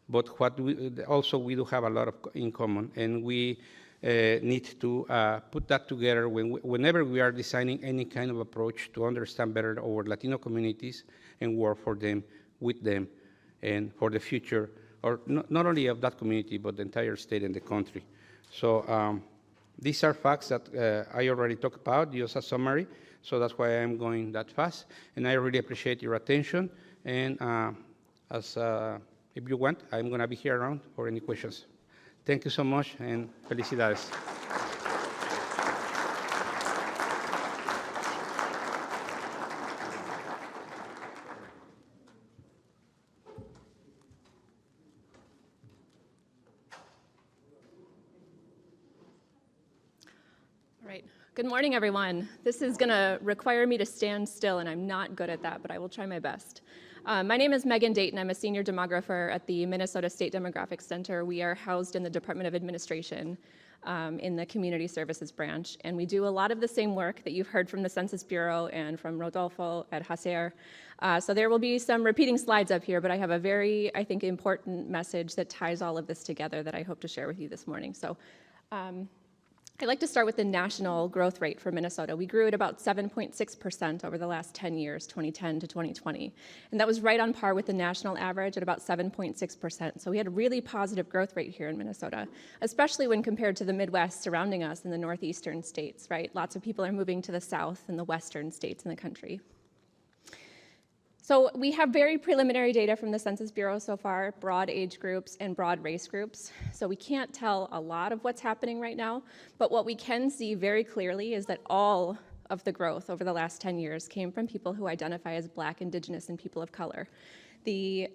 but what we do have a lot in common, and we need to put that together whenever we are designing any kind of approach to understand better our Latino communities and work for them, with them, and for the future, or not only of that community, but the entire state and the country. So these are facts that I already talked about, just a summary, so that's why I'm going that fast. And I really appreciate your attention. And if you want, I'm going to be here around for any questions. Thank you so much, and felicidades. All right. Good morning, everyone. This is going to require me to stand still, and I'm not good at that, but I will try my best. My name is Megan Dayton. I'm a senior demographer at the Minnesota State Demographic Center. We are housed in the Department of Administration in the Community Services branch, and we do a lot of the same work that you've heard from the Census Bureau and from Rodolfo at HACER. So there will be some repeating slides up here, but I have a very, I think, important message that ties all of this together that I hope to share with you this morning. So I'd like to start with the national growth rate for Minnesota. We grew at about 7.6% over the last 10 years, 2010 to 2020. And that was right on par with the national average at about 7.6%. So we had a really positive growth rate here in Minnesota, especially when compared to the Midwest surrounding us in the northeastern states, right? Lots of people are moving to the south and the western states in the country. So we have very preliminary data from the Census Bureau so far, broad age groups and broad race groups. So we can't tell a lot of what's happening right now, but what we can see very clearly is that all of the growth over the last 10 years came from people who identify as Black, Indigenous, and people of color. The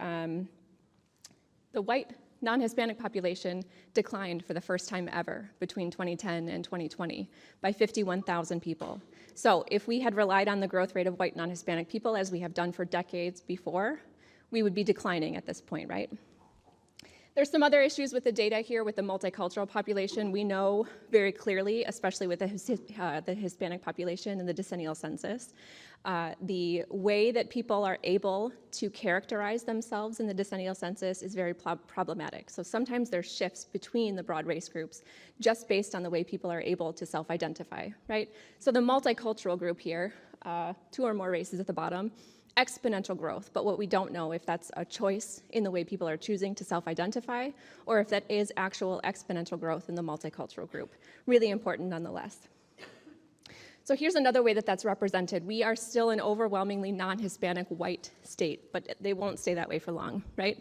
white non-Hispanic population declined for the first time ever between 2010 and 2020 by 51,000 people. So if we had relied on the growth rate of white non-Hispanic people, as we have done for decades before, we would be declining at this point, right? There's some other issues with the data here with the multicultural population. We know very clearly, especially with the Hispanic population and the decennial census, the way that people are able to characterize themselves in the decennial census is very problematic. So sometimes there's shifts between the broad race groups just based on the way people are able to self-identify, right? So the multicultural group here, 2 or more races at the bottom, exponential growth, but what we don't know if that's a choice in the way people are choosing to self-identify or if that is actual exponential growth in the multicultural group. Really important nonetheless. So here's another way that that's represented. We are still an overwhelmingly non-Hispanic white state, but they won't stay that way for long, right?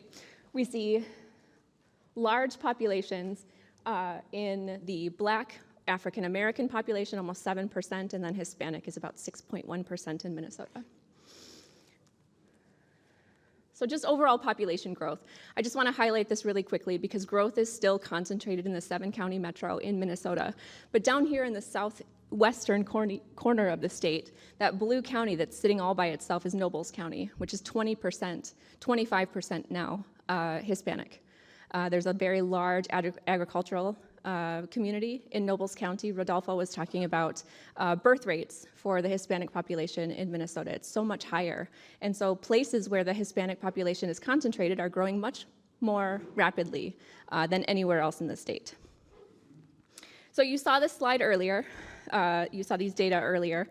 We see large populations in the Black African American population, almost 7%, and then Hispanic is about 6.1% in Minnesota. So just overall population growth. I just want to highlight this really quickly because growth is still concentrated in the 7-county metro in Minnesota. But down here in the southwestern corner of the state, that blue county that's sitting all by itself is Nobles County, which is 20%, 25% now Hispanic. There's a very large agricultural community in Nobles County. Rodolfo was talking about birth rates for the Hispanic population in Minnesota. It's so much higher. And so places where the Hispanic population is concentrated are growing much more rapidly than anywhere else in the state. So you saw this slide earlier. You saw these data earlier.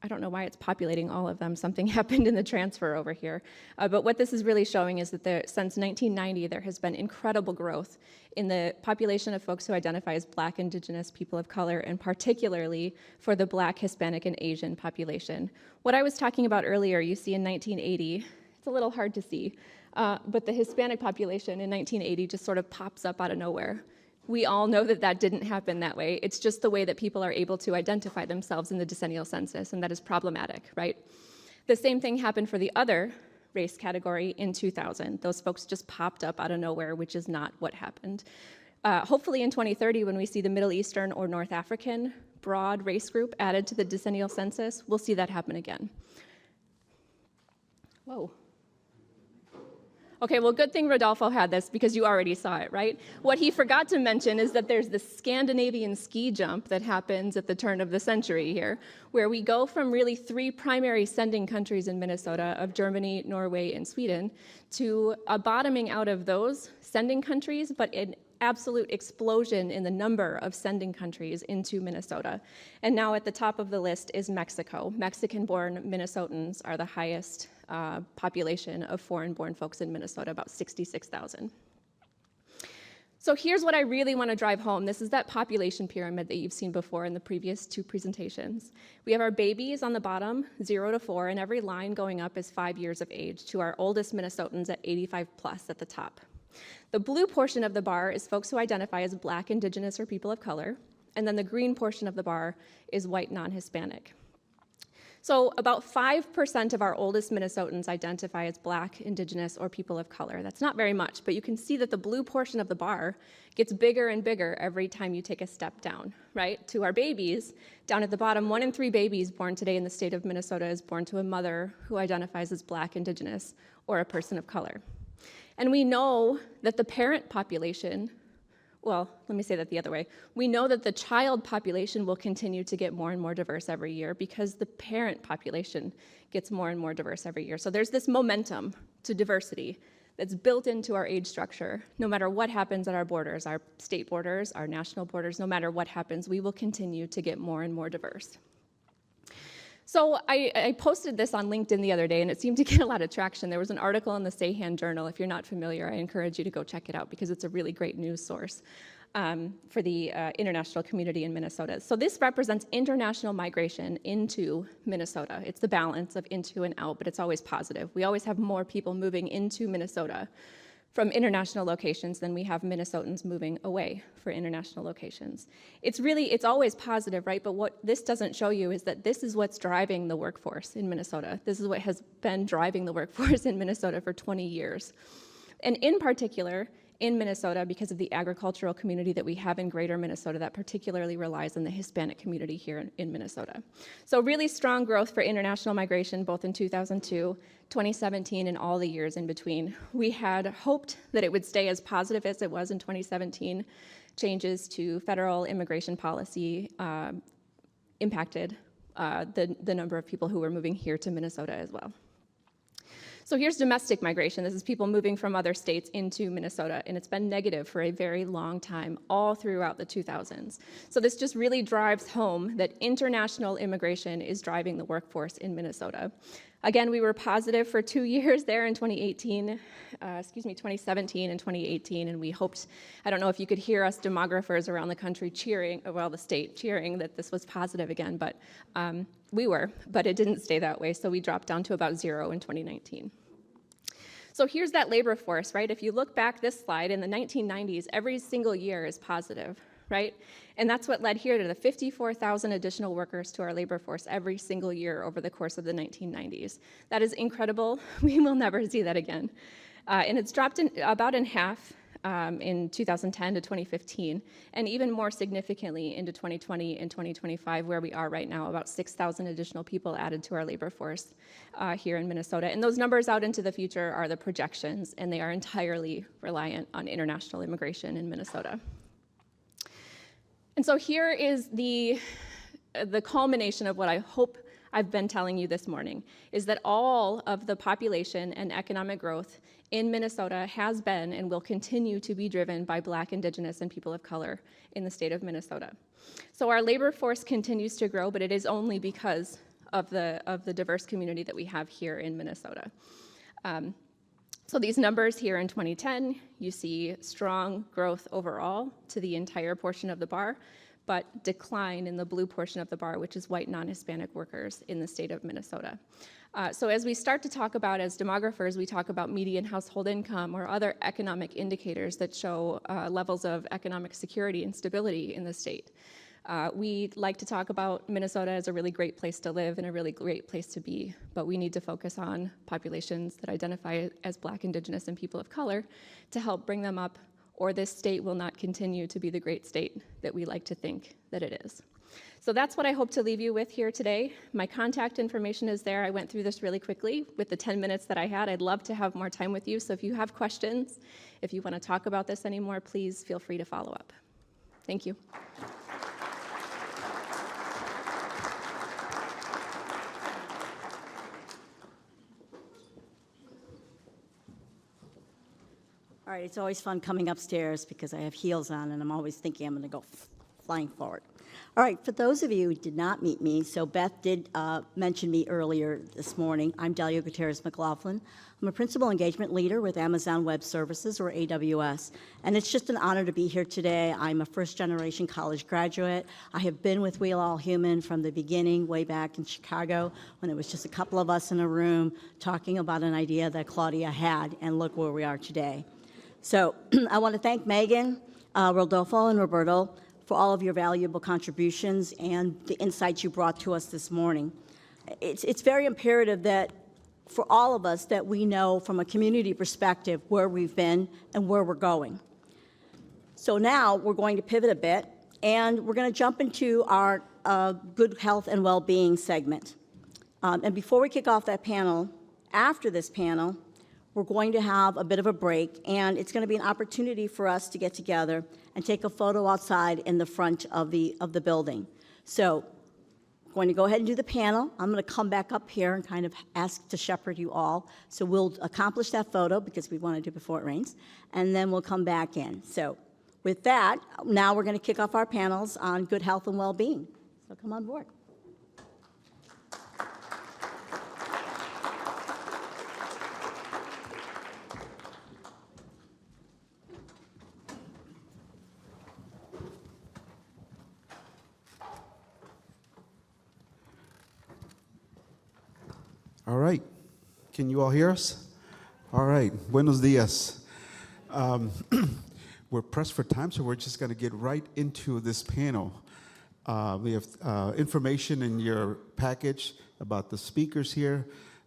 I don't know why it's populating all of them. Something happened in the transfer over here. But what this is really showing is that since 1990, there has been incredible growth in the population of folks who identify as Black, Indigenous, people of color, and particularly for the Black, Hispanic, and Asian population. What I was talking about earlier, you see in 1980, it's a little hard to see, but the Hispanic population in 1980 just sort of pops up out of nowhere. We all know that that didn't happen that way. It's just the way that people are able to identify themselves in the decennial census, and that is problematic, right? The same thing happened for the other race category in 2000. Those folks just popped up out of nowhere, which is not what happened. Hopefully in 2030, when we see the Middle Eastern or North African broad race group added to the decennial census, we'll see that happen again. Whoa. Okay, well, good thing Rodolfo had this because you already saw it, right? What he forgot to mention is that there's this Scandinavian ski jump that happens at the turn of the century here, where we go from really 3 primary sending countries in Minnesota of Germany, Norway, and Sweden to a bottoming out of those sending countries, but an absolute explosion in the number of sending countries into Minnesota. And now at the top of the list is Mexico. Mexican-born Minnesotans are the highest population of foreign-born folks in Minnesota, about 66,000. So here's what I really want to drive home. This is that population pyramid that you've seen before in the previous 2 presentations. We have our babies on the bottom, 0 to 4, and every line going up is 5 years of age to our oldest Minnesotans at 85 plus at the top. The blue portion of the bar is folks who identify as Black, Indigenous, or people of color, and then the green portion of the bar is white non-Hispanic. So about 5% of our oldest Minnesotans identify as Black, Indigenous, or people of color. That's not very much, but you can see that the blue portion of the bar gets bigger and bigger every time you take a step down, right? To our babies, down at the bottom, 1 in 3 babies born today in the state of Minnesota is born to a mother who identifies as Black, Indigenous, or a person of color. And we know that the parent population, well, let me say that the other way. We know that the child population will continue to get more and more diverse every year because the parent population gets more and more diverse every year. So there's this momentum to diversity that's built into our age structure. No matter what happens at our borders, our state borders, our national borders, no matter what happens, we will continue to get more and more diverse. So I posted this on LinkedIn the other day, and it seemed to get a lot of traction. There was an article in the Sayhan Journal. If you're not familiar, I encourage you to go check it out because it's a really great news source for the international community in Minnesota. So this represents international migration into Minnesota. It's the balance of into and out, but it's always positive. We always have more people moving into Minnesota from international locations than we have Minnesotans moving away for international locations. It's always positive, right? But what this doesn't show you is that this is what's driving the workforce in Minnesota. This is what has been driving the workforce in Minnesota for 20 years. And in particular, in Minnesota, because of the agricultural community that we have in greater Minnesota that particularly relies on the Hispanic community here in Minnesota. So really strong growth for international migration, both in 2002, 2017, and all the years in between. We had hoped that it would stay as positive as it was in 2017. Changes to federal immigration policy impacted the number of people who were moving here to Minnesota as well. So here's domestic migration. This is people moving from other states into Minnesota, and it's been negative for a very long time, all throughout the 2000s. So this just really drives home that international immigration is driving the workforce in Minnesota. Again, we were positive for 2 years there in 2017 and 2018, and we hoped, I don't know if you could hear us demographers around the country cheering, well, the state cheering that this was positive again, but we were, but it didn't stay that way, so we dropped down to about 0 in 2019. So here's that labor force, right? If you look back this slide, in the 1990s, every single year is positive, right? And that's what led here to the 54,000 additional workers to our labor force every single year over the course of the 1990s. That is incredible. We will never see that again. And it's dropped about in half in 2010 to 2015, and even more significantly into 2020 and 2025, where we are right now, about 6,000 additional people added to our labor force here in Minnesota. And those numbers out into the future are the projections, and they are entirely reliant on international immigration in Minnesota. And so here is the culmination of what I hope I've been telling you this morning, is that all of the population and economic growth in Minnesota has been and will continue to be driven by Black, Indigenous, and people of color in the state of Minnesota. So our labor force continues to grow, but it is only because of the diverse community that we have here in Minnesota. So these numbers here in 2010, you see strong growth overall to the entire portion of the bar, but decline in the blue portion of the bar, which is white non-Hispanic workers in the state of Minnesota. So as we start to talk about, as demographers, we talk about median household income or other economic indicators that show levels of economic security and stability in the state. We like to talk about Minnesota as a really great place to live and a really great place to be, but we need to focus on populations that identify as Black, Indigenous, and people of color to help bring them up, or this state will not continue to be the great state that we like to think that it is. So that's what I hope to leave you with here today. My contact information is there. I went through this really quickly with the 10 minutes that I had. I'd love to have more time with you, so if you have questions, if you want to talk about this anymore, please feel free to follow up. Thank you. All right, it's always fun coming upstairs because I have heels on and I'm always thinking I'm going to go flying forward. All right, for those of you who did not meet me, so Beth did mention me earlier this morning. I'm Delia Gutierrez McLaughlin. I'm a Principal Engagement Leader with Amazon Web Services, or AWS, and it's just an honor to be here today. I'm a first-generation college graduate. I have been with We All Human from the beginning, way back in Chicago, when it was just a couple of us in a room talking about an idea that Claudia had, and look where we are today. So I want to thank Megan, Rodolfo, and Roberto for all of your valuable contributions and the insights you brought to us this morning. it's very imperative that for all of us that we know from a community perspective where we've been and where we're going. So now we're going to pivot a bit, and we're going to jump into our good health and well-being segment. And before we kick off that panel, after this panel, we're going to have a bit of a break, and it's going to be an opportunity for us to get together and take a photo outside in the front of the building. So I'm going to go ahead and do the panel. I'm going to come back up here and kind of ask to shepherd you all. So we'll accomplish that photo because we want to do it before it rains, and then we'll come back in. So with that, now we're going to kick off our panels on good health and well-being. So come on board. All right. Can you all hear us? All right. Buenos dias. We're pressed for time, so we're just going to get right into this panel. We have information in your package about the speakers here,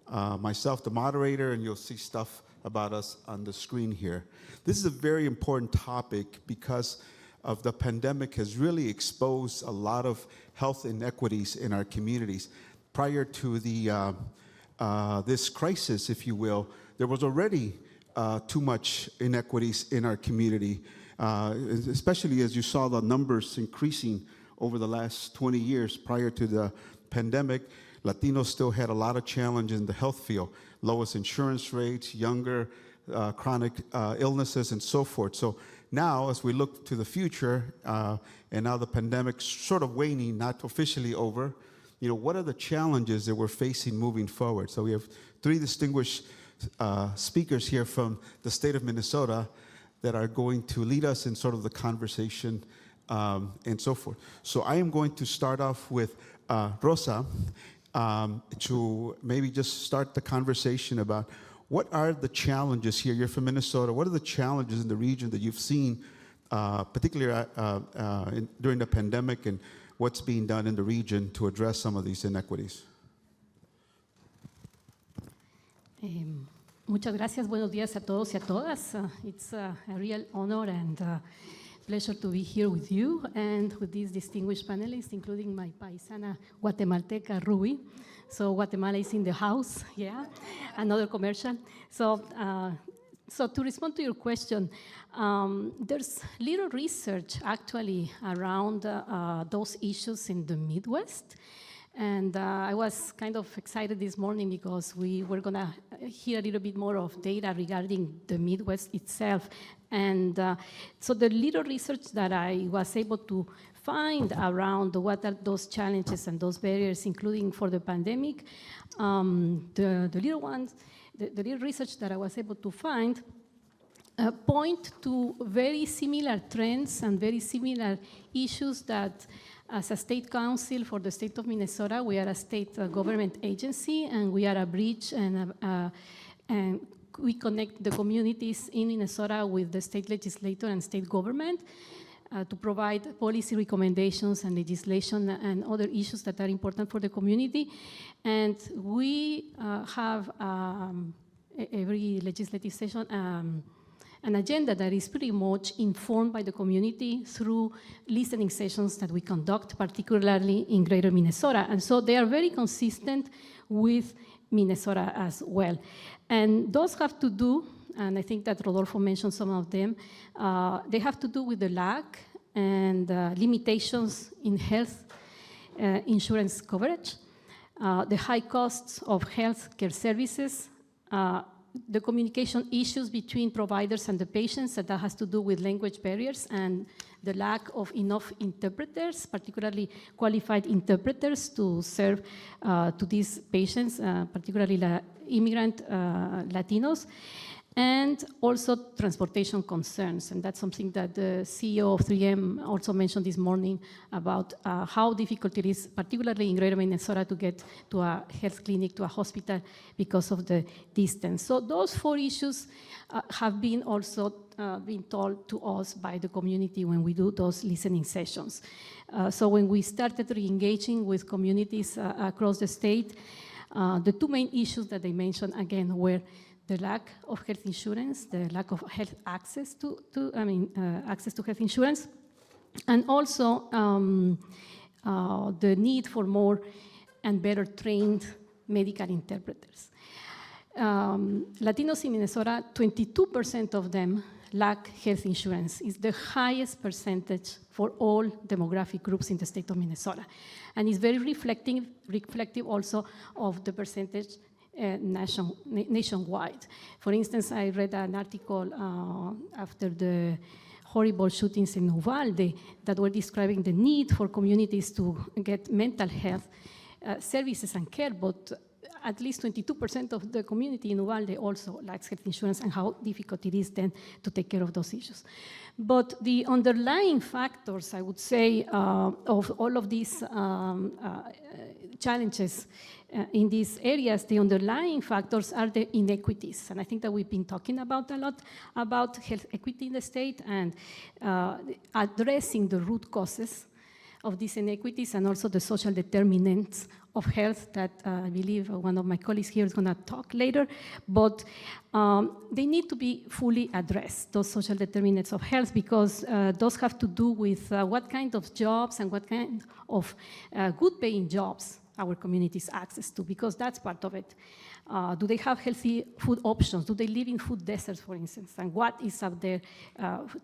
myself, the moderator, and you'll see stuff about us on the screen here. This is a very important topic because of the pandemic has really exposed a lot of health inequities in our communities. Prior to the this crisis, if you will, there was already too much inequities in our community, especially as you saw the numbers increasing over the last 20 years. Prior to the pandemic, Latinos still had a lot of challenge in the health field, lowest insurance rates, younger chronic illnesses, and so forth. So now, as we look to the future, and now the pandemic's sort of waning, not officially over, what are the challenges that we're facing moving forward? So we have three distinguished speakers here from the state of Minnesota that are going to lead us in sort of the conversation and so forth. So I am going to start off with Rosa to maybe just start the conversation about what are the challenges here. You're from Minnesota. What are the challenges in the region that you've seen, particularly during the pandemic, and what's being done in the region to address some of these inequities? Muchas gracias. Buenos días a todos y a todas. It's a real honor and pleasure to be here with you and with these distinguished panelists, including my paisana Guatemalteca, Ruby. So Guatemala is in the house, yeah, another commercial. So to respond to your question, there's little research actually around those issues in the Midwest. And I was kind of excited this morning because we were going to hear a little bit more of data regarding the Midwest itself. And so the little research that I was able to find around what are those challenges and those barriers, including for the pandemic, the little research that I was able to find point to very similar trends and very similar issues that as a state council for the state of Minnesota, we are a state government agency, and we are a bridge and we connect the communities in Minnesota with the state legislature and state government to provide policy recommendations and legislation and other issues that are important for the community. And we have every legislative session an agenda that is pretty much informed by the community through listening sessions that we conduct, particularly in greater Minnesota. And so they are very consistent with Minnesota as well. And those have to do, and I think that Rodolfo mentioned some of them, they have to do with the lack and limitations in health insurance coverage, the high costs of health care services, the communication issues between providers and the patients, that has to do with language barriers and the lack of enough interpreters, particularly qualified interpreters to serve to these patients, particularly immigrant Latinos. and also transportation concerns. And that's something that the CEO of 3M also mentioned this morning about how difficult it is, particularly in greater Minnesota, to get to a health clinic, to a hospital, because of the distance. So those 4 issues have been also been told to us by the community when we do those listening sessions. So when we started re-engaging with communities across the state, the 2 main issues that they mentioned again were the lack of health insurance, the lack of health access access to health insurance, and also the need for more and better trained medical interpreters. Latinos in Minnesota, 22% of them lack health insurance. It's the highest percentage for all demographic groups in the state of Minnesota. And it's very reflective also of the percentage nationwide. For instance, I read an article after the horrible shootings in Uvalde that were describing the need for communities to get mental health services and care, but at least 22% of the community in Uvalde also lacks health insurance, and how difficult it is then to take care of those issues. But the underlying factors, I would say, of all of these challenges in these areas, the underlying factors are the inequities. And I think that we've been talking about a lot about health equity in the state and addressing the root causes of these inequities and also the social determinants of health that I believe one of my colleagues here is going to talk later. But they need to be fully addressed, those social determinants of health, because those have to do with what kind of jobs and what kind of good paying jobs our communities access to, because that's part of it. Do they have healthy food options? Do they live in food deserts, for instance? And what is out there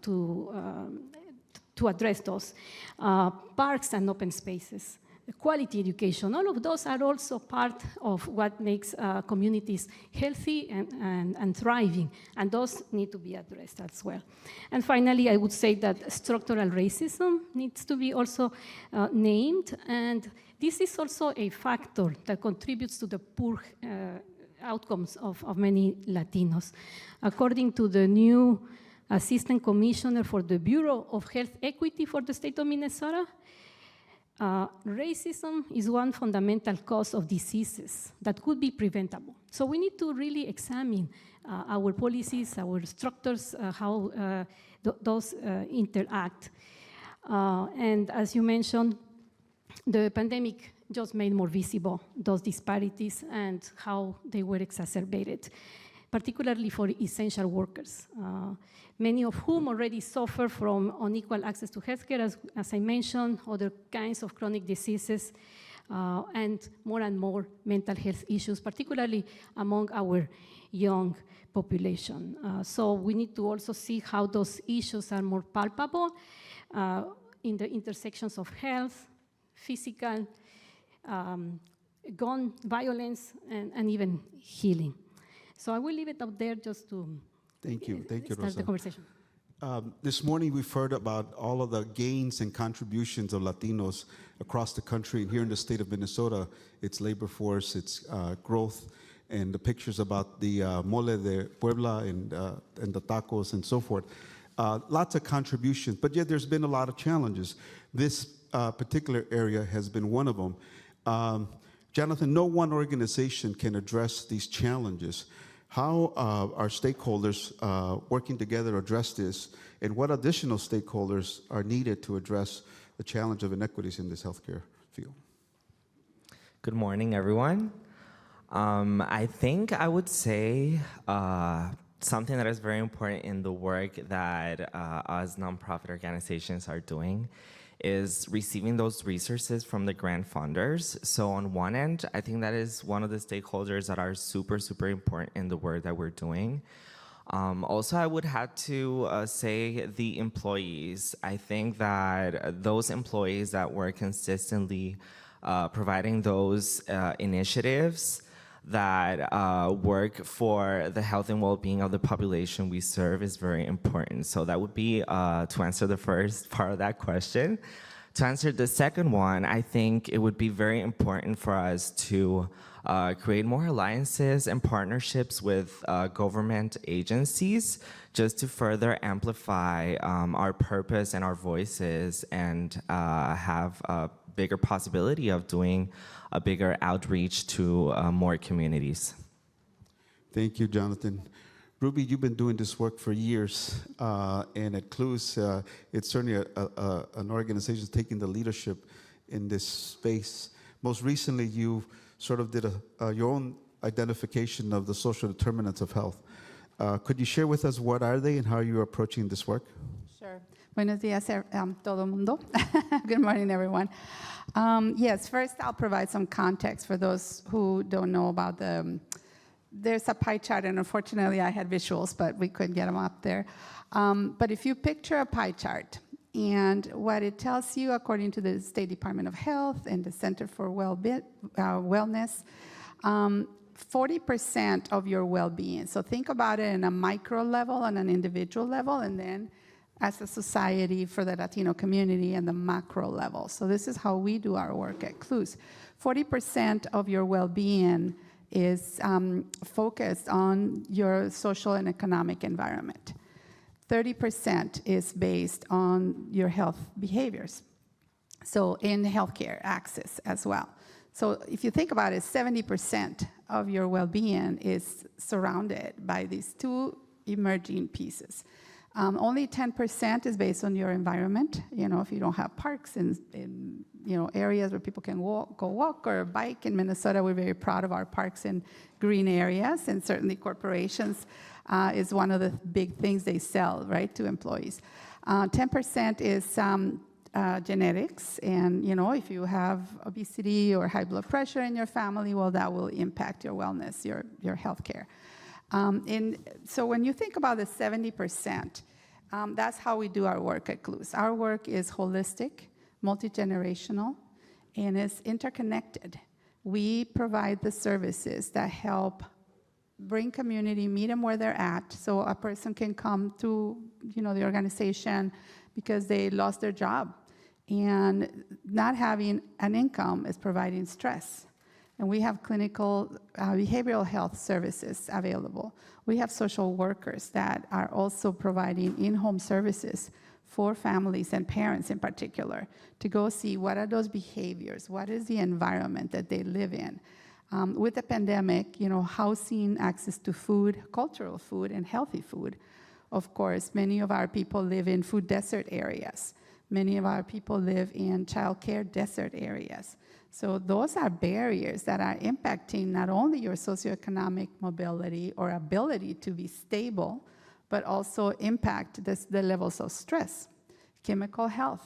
to address those? Parks and open spaces, quality education, all of those are also part of what makes communities healthy and thriving, and those need to be addressed as well. And finally, I would say that structural racism needs to be also named, and this is also a factor that contributes to the poor outcomes of many Latinos. According to the new Assistant Commissioner for the Bureau of Health Equity for the state of Minnesota, racism is one fundamental cause of diseases that could be preventable. So we need to really examine our policies, our structures, how those interact. And as you mentioned, the pandemic just made more visible those disparities and how they were exacerbated, particularly for essential workers, many of whom already suffer from unequal access to healthcare, as I mentioned, other kinds of chronic diseases, and more mental health issues, particularly among our young population. So we need to also see how those issues are more palpable in the intersections of health, physical, gun violence, and even healing. So I will leave it up there just to Thank you, start Rosa. the conversation. This morning we've heard about all of the gains and contributions of Latinos across the country. And here in the state of Minnesota, its labor force, its growth, and the pictures about the mole de Puebla and the tacos and so forth. Lots of contributions, but yet there's been a lot of challenges. This particular area has been one of them. Jonathan, no one organization can address these challenges. How are stakeholders working together address this, and what additional stakeholders are needed to address the challenge of inequities in this healthcare field? Good morning, everyone. I think I would say something that is very important in the work that us nonprofit organizations are doing is receiving those resources from the grant funders. So on one end, I think that is one of the stakeholders that are super, super important in the work that we're doing. Also, I would have to say the employees. I think that those employees that were consistently providing those initiatives that work for the health and well-being of the population we serve is very important. So that would be, to answer the first part of that question, To answer the second one, I think it would be very important for us to create more alliances and partnerships with government agencies just to further amplify our purpose and our voices and have a bigger possibility of doing a bigger outreach to more communities. Thank you, Jonathan. Ruby, you've been doing this work for years, and at CLUS, it's certainly an organization taking the leadership in this space. Most recently, you sort of did your own identification of the social determinants of health. Could you share with us what are they and how you're approaching this work? Sure. Buenos días, todo mundo. Good morning, everyone. Yes, first I'll provide some context for those who don't know about there's a pie chart, and unfortunately I had visuals, but we couldn't get them up there. But if you picture a pie chart, and what it tells you, according to the State Department of Health and the Center for Wellness, 40% of your well-being. So think about it in a micro level, on an individual level, and then as a society for the Latino community and the macro level. So this is how we do our work at CLUS. 40% of your well-being is focused on your social and economic environment. 30% is based on your health behaviors. So in healthcare access as well. So if you think about it, 70% of your well-being is surrounded by these two emerging pieces. Only 10% is based on your environment. You know, if you don't have parks in areas where people can go walk or bike. In Minnesota, we're very proud of our parks and green areas, and certainly corporations is one of the big things they sell, right, to employees. 10% is genetics, and if you have obesity or high blood pressure in your family, well, that will impact your wellness, your health care. And so when you think about the 70%, that's how we do our work at CLUS. Our work is holistic, multi-generational, and is interconnected. We provide the services that help bring community, meet them where they're at, so a person can come to the organization because they lost their job. And not having an income is providing stress. And we have clinical behavioral health services available. We have social workers that are also providing in-home services for families and parents in particular to go see what are those behaviors, what is the environment that they live in. With the pandemic, housing, access to food, cultural food, and healthy food. Of course, many of our people live in food desert areas. Many of our people live in childcare desert areas. So those are barriers that are impacting not only your socioeconomic mobility or ability to be stable, but also impact the levels of stress, chemical health,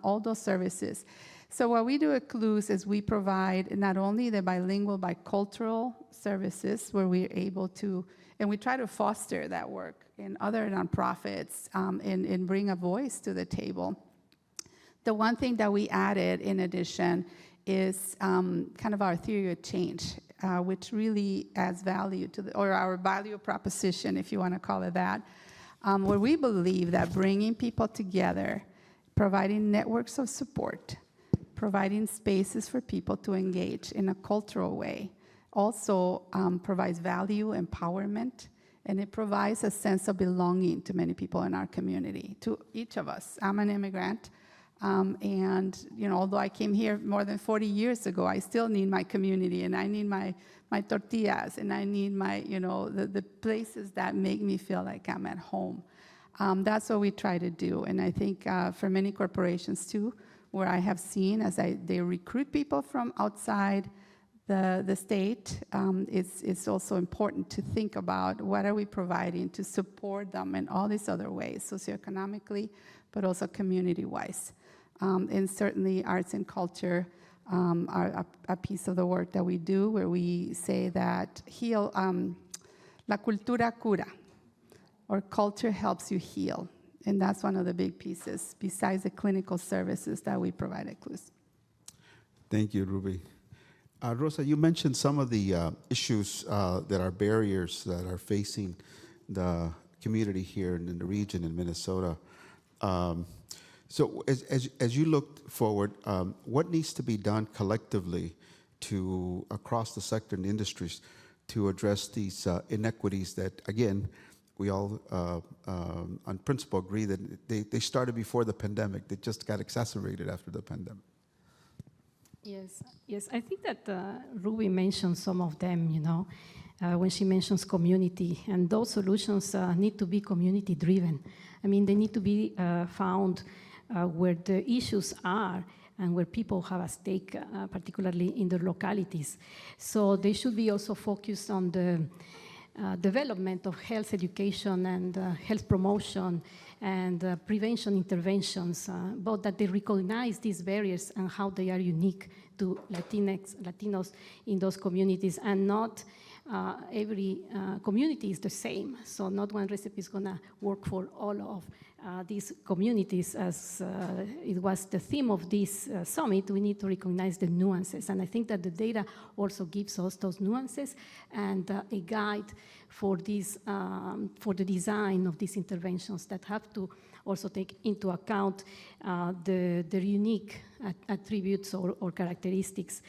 all those services. So what we do at CLUS is we provide not only the bilingual, bicultural services where we're able to, and we try to foster that work in other nonprofits and bring a voice to the table. The one thing that we added in addition is kind of our theory of change, which really adds value to or our value proposition, if you want to call it that, where we believe that bringing people together, providing networks of support, providing spaces for people to engage in a cultural way, also provides value, empowerment, and it provides a sense of belonging to many people in our community, to each of us. I'm an immigrant, and although I came here more than 40 years ago, I still need my community, and I need my tortillas, and I need my, the places that make me feel like I'm at home. That's what we try to do, and I think for many corporations too, where I have seen as they recruit people from outside the state, it's also important to think about what are we providing to support them in all these other ways, socioeconomically, but also community-wise. And certainly arts and culture are a piece of the work that we do, where we say that la cultura cura, or culture helps you heal. And that's one of the big pieces, besides the clinical services that we provide at CLUS. Thank you, Ruby. Rosa, you mentioned some of the issues that are barriers that are facing the community here in the region in Minnesota. So as you look forward, what needs to be done collectively to across the sector and industries to address these inequities that, again, we all on principle agree that they started before the pandemic. They just got exacerbated after the pandemic. Yes, I think that Ruby mentioned some of them, when she mentions community, and those solutions need to be community driven. I mean, they need to be found where the issues are and where people have a stake, particularly in their localities. So they should be also focused on the development of health education and health promotion and prevention interventions, but that they recognize these barriers and how they are unique to Latinos in those communities, and not every community is the same. So not one recipe is gonna work for all of these communities. As it was the theme of this summit, we need to recognize the nuances. And I think that the data also gives us those nuances and a guide for this, for the design of these interventions that have to also take into account the unique attributes or characteristics.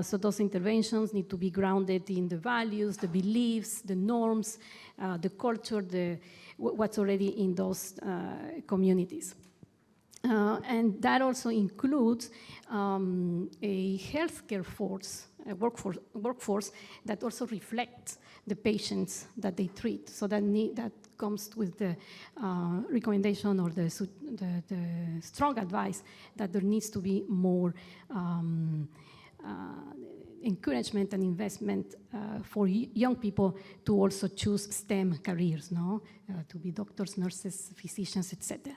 So those interventions need to be grounded in the values, the beliefs, the norms, the culture, what's already in those communities. And that also includes a healthcare workforce that also reflects the patients that they treat. So that comes with the recommendation or the strong advice that there needs to be more encouragement and investment for young people to also choose STEM careers, to be doctors, nurses, physicians, etc.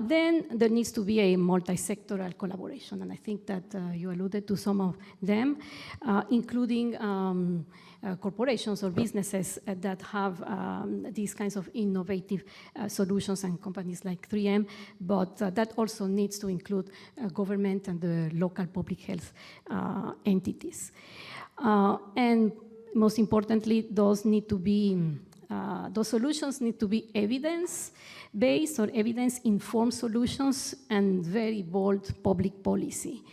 Then there needs to be a multi-sectoral collaboration, and I think that you alluded to some of them, including corporations or businesses that have these kinds of innovative solutions, and companies like 3M, but that also needs to include government and the local public health entities. And most importantly, those solutions need to be evidence-based or evidence-informed solutions and very bold public policy.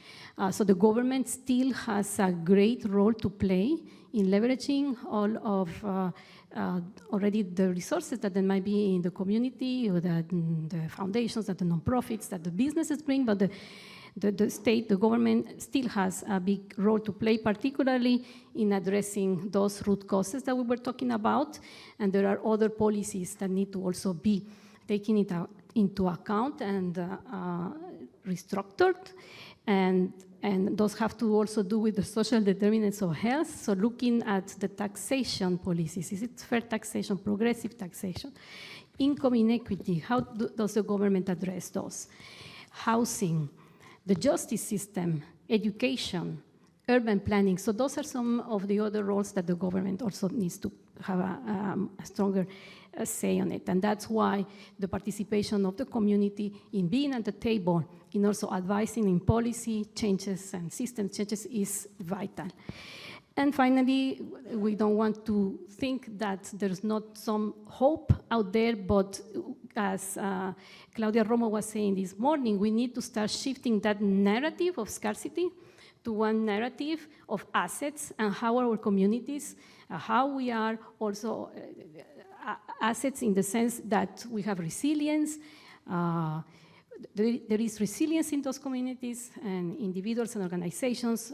So the government still has a great role to play in leveraging all of already the resources that there might be in the community, or the foundations, that the nonprofits, that the businesses bring, but the state, the government still has a big role to play, particularly in addressing those root causes that we were talking about. And there are other policies that need to also be taken into account and restructured. And those have to also do with the social determinants of health. So looking at the taxation policies, is it fair taxation, progressive taxation? Income inequity, how does the government address those? Housing, the justice system, education, urban planning. So those are some of the other roles that the government also needs to have a stronger say on it. And that's why the participation of the community in being at the table, in also advising in policy changes and system changes, is vital. And finally, we don't want to think that there's not some hope out there, but as Claudia Romo was saying this morning, we need to start shifting that narrative of scarcity to one narrative of assets, and how our communities, how we are also assets in the sense that we have resilience. There is resilience in those communities and individuals and organizations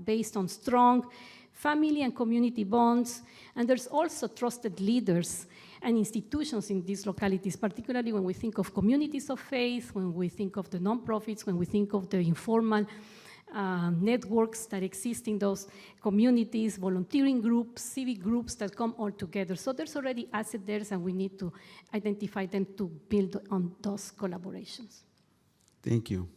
based on strong family and community bonds. And there's also trusted leaders and institutions in these localities, particularly when we think of communities of faith, when we think of the nonprofits, when we think of the informal networks that exist in those communities, volunteering groups, civic groups that come all together. So there's already assets there, and we need to identify them to build on those collaborations. Thank you.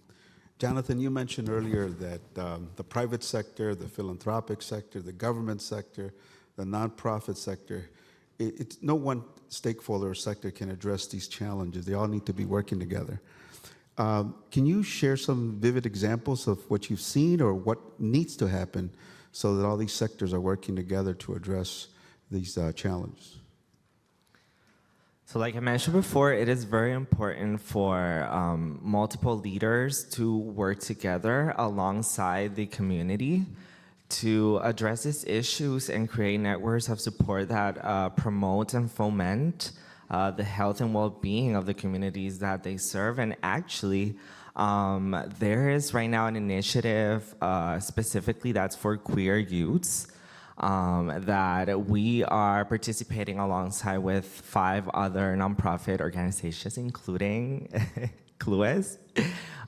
Jonathan, you mentioned earlier that the private sector, the philanthropic sector, the government sector, the nonprofit sector, it's no one stakeholder or sector can address these challenges. They all need to be working together. Can you share some vivid examples of what you've seen or what needs to happen so that all these sectors are working together to address these challenges? So like I mentioned before, it is very important for multiple leaders to work together alongside the community to address these issues and create networks of support that promote and foment the health and well-being of the communities that they serve. And actually, there is right now an initiative specifically that's for queer youths that we are participating alongside with 5 other nonprofit organizations, including Clues.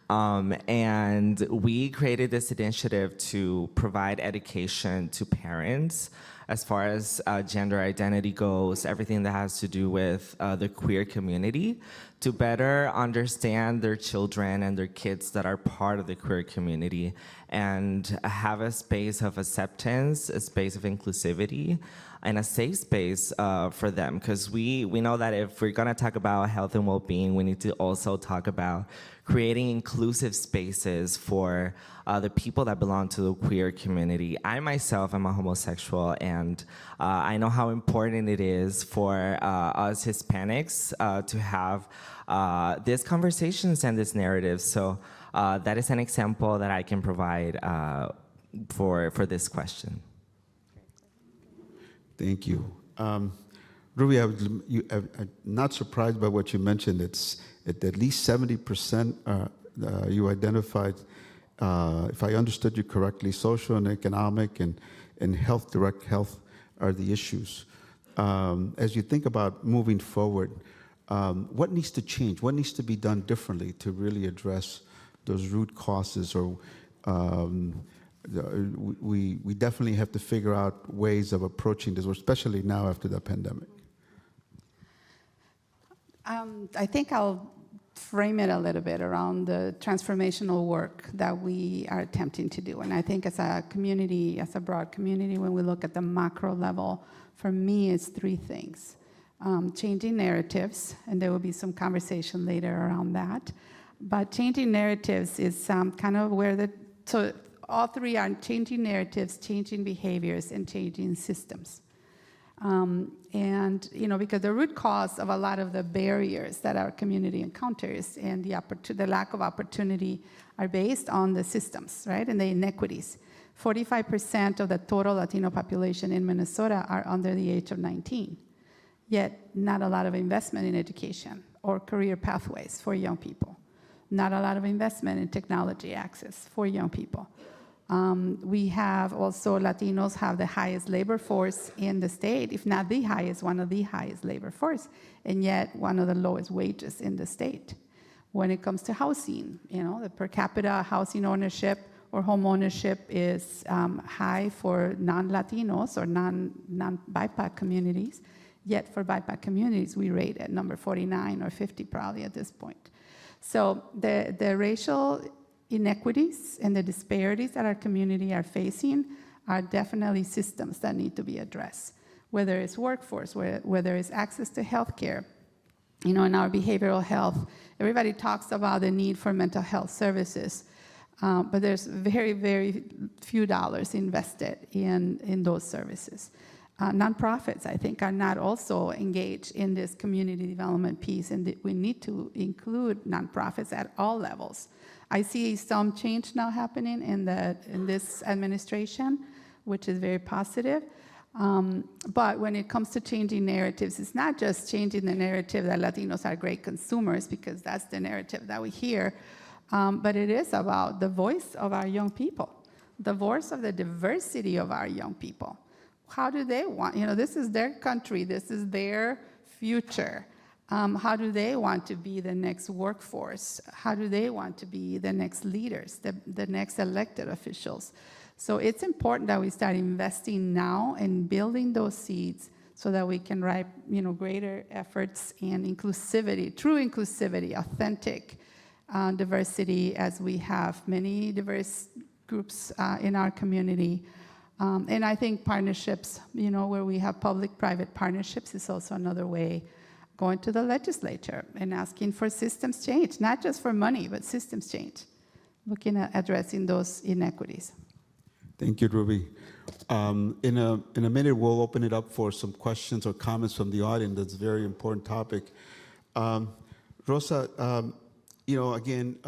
And we created this initiative to provide education to parents as far as gender identity goes, everything that has to do with the queer community, to better understand their children and their kids that are part of the queer community and have a space of acceptance, a space of inclusivity, and a safe space for them. Because we know that if we're gonna talk about health and well-being, we need to also talk about creating inclusive spaces for the people that belong to the queer community. I myself am a homosexual, and I know how important it is for us Hispanics to have these conversations and this narrative. So that is an example that I can provide for this question. Thank you. Ruby, I'm not surprised by what you mentioned. It's at least 70% you identified, if I understood you correctly, social and economic and health, direct health are the issues. As you think about moving forward, what needs to change? What needs to be done differently to really address those root causes? Or we definitely have to figure out ways of approaching this, especially now after the pandemic. I think I'll frame it a little bit around the transformational work that we are attempting to do. And I think as a community, as a broad community, when we look at the macro level, for me, it's 3 things. Changing narratives, and there will be some conversation later around that. But changing narratives is kind of where so all 3 are changing narratives, changing behaviors, and changing systems. And, because the root cause of a lot of the barriers that our community encounters and the lack of opportunity are based on the systems, right, and the inequities. 45% of the total Latino population in Minnesota are under the age of 19, yet not a lot of investment in education or career pathways for young people. Not a lot of investment in technology access for young people. We have also, Latinos have the highest labor force in the state, if not the highest, one of the highest labor force, and yet one of the lowest wages in the state. When it comes to housing, the per capita housing ownership or home ownership is high for non-Latinos or non-BIPOC communities, yet for BIPOC communities, we rate at number 49 or 50 probably at this point. So the racial inequities and the disparities that our community are facing are definitely systems that need to be addressed, whether it's workforce, whether it's access to healthcare. In our behavioral health, everybody talks about the need for mental health services, but there's very, very few dollars invested in those services. Nonprofits, I think, are not also engaged in this community development piece, and we need to include nonprofits at all levels. I see some change now happening in this administration, which is very positive. But when it comes to changing narratives, it's not just changing the narrative that Latinos are great consumers, because that's the narrative that we hear, but it is about the voice of our young people, the voice of the diversity of our young people. How do they want, this is their country, this is their future. How do they want to be the next workforce? How do they want to be the next leaders, the next elected officials? So it's important that we start investing now in building those seeds so that we can write, greater efforts and inclusivity, true inclusivity, authentic diversity, as we have many diverse groups in our community. And I think partnerships, where we have public-private partnerships is also another way. Going to the legislature and asking for systems change, not just for money, but systems change, looking at addressing those inequities. Thank you, Ruby. In a minute, we'll open it up for some questions or comments from the audience. That's a very important topic. Rosa, again,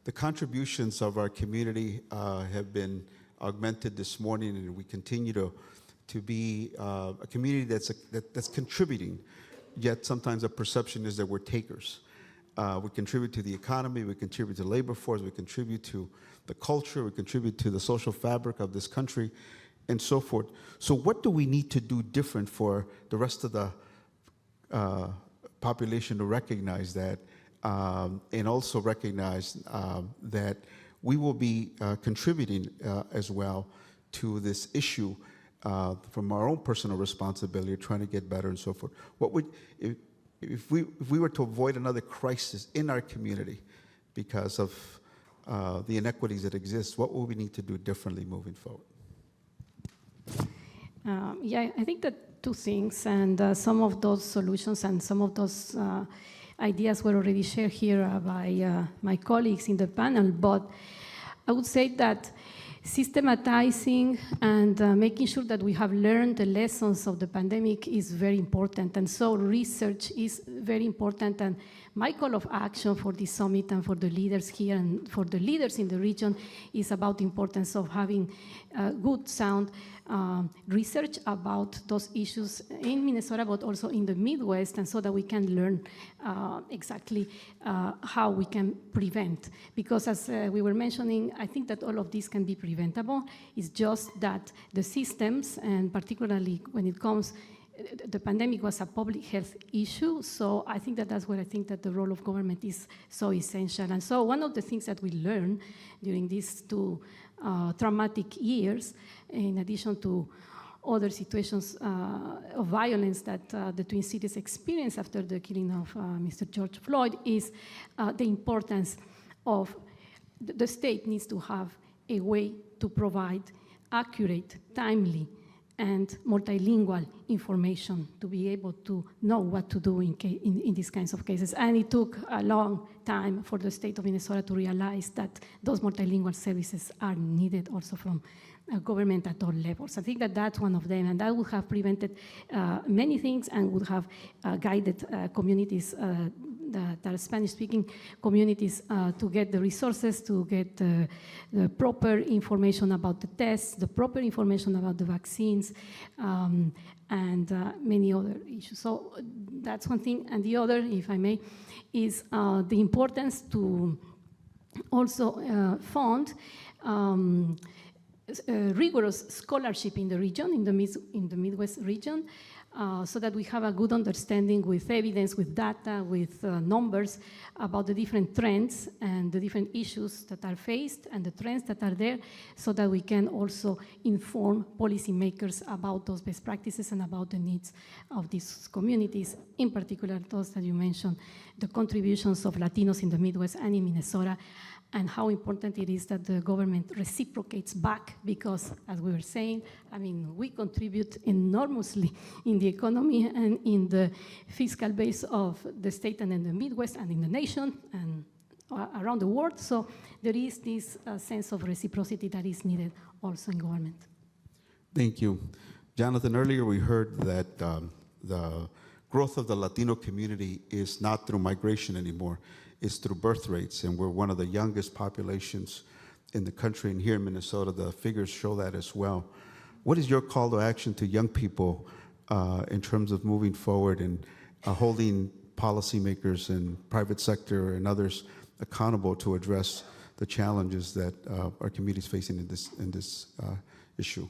the contributions of our community have been augmented this morning, and we continue to be a community that's contributing. Yet sometimes the perception is that we're takers. We contribute to the economy, we contribute to the labor force, we contribute to the culture, we contribute to the social fabric of this country, and so forth. So what do we need to do different for the rest of the population to recognize that, and also recognize that we will be contributing as well to this issue from our own personal responsibility, trying to get better and so forth? What would, if we were to avoid another crisis in our community because of the inequities that exist, what will we need to do differently moving forward? Yeah, I think that two things, and some of those solutions and some of those ideas were already shared here by my colleagues in the panel, but I would say that systematizing and making sure that we have learned the lessons of the pandemic is very important, and so research is very important. And my call of action for this summit and for the leaders here and for the leaders in the region is about the importance of having good, sound research about those issues in Minnesota, but also in the Midwest, and so that we can learn exactly how we can prevent. Because as we were mentioning, I think that all of this can be preventable. It's just that the systems, and particularly when it comes, the pandemic was a public health issue, so I think that that's where I think that the role of government is so essential. And so one of the things that we learned during these two traumatic years, in addition to other situations of violence that the Twin Cities experienced after the killing of Mr. George Floyd, is the importance of the state needs to have a way to provide accurate, timely, and multilingual information to be able to know what to do in these kinds of cases. And it took a long time for the state of Minnesota to realize that those multilingual services are needed also from government at all levels. I think that that's one of them, and that would have prevented many things and would have guided communities, that are Spanish-speaking communities, to get the resources, to get the proper information about the tests, the proper information about the vaccines, and many other issues. So that's one thing. And the other, if I may, is the importance to also fund rigorous scholarship in the region, in the Midwest region, so that we have a good understanding with evidence, with data, with numbers about the different trends and the different issues that are faced and the trends that are there, so that we can also inform policymakers about those best practices and about the needs of these communities, in particular those that you mentioned, the contributions of Latinos in the Midwest and in Minnesota, and how important it is that the government reciprocates back, because, as we were saying, I mean, we contribute enormously in the economy and in the fiscal base of the state and in the Midwest and in the nation and around the world. So there is this sense of reciprocity that is needed also in government. Thank you. Jonathan, earlier we heard that the growth of the Latino community is not through migration anymore. Is through birth rates, and we're one of the youngest populations in the country, and here in Minnesota, the figures show that as well. What is your call to action to young people in terms of moving forward and holding policymakers and private sector and others accountable to address the challenges that our community is facing in this issue?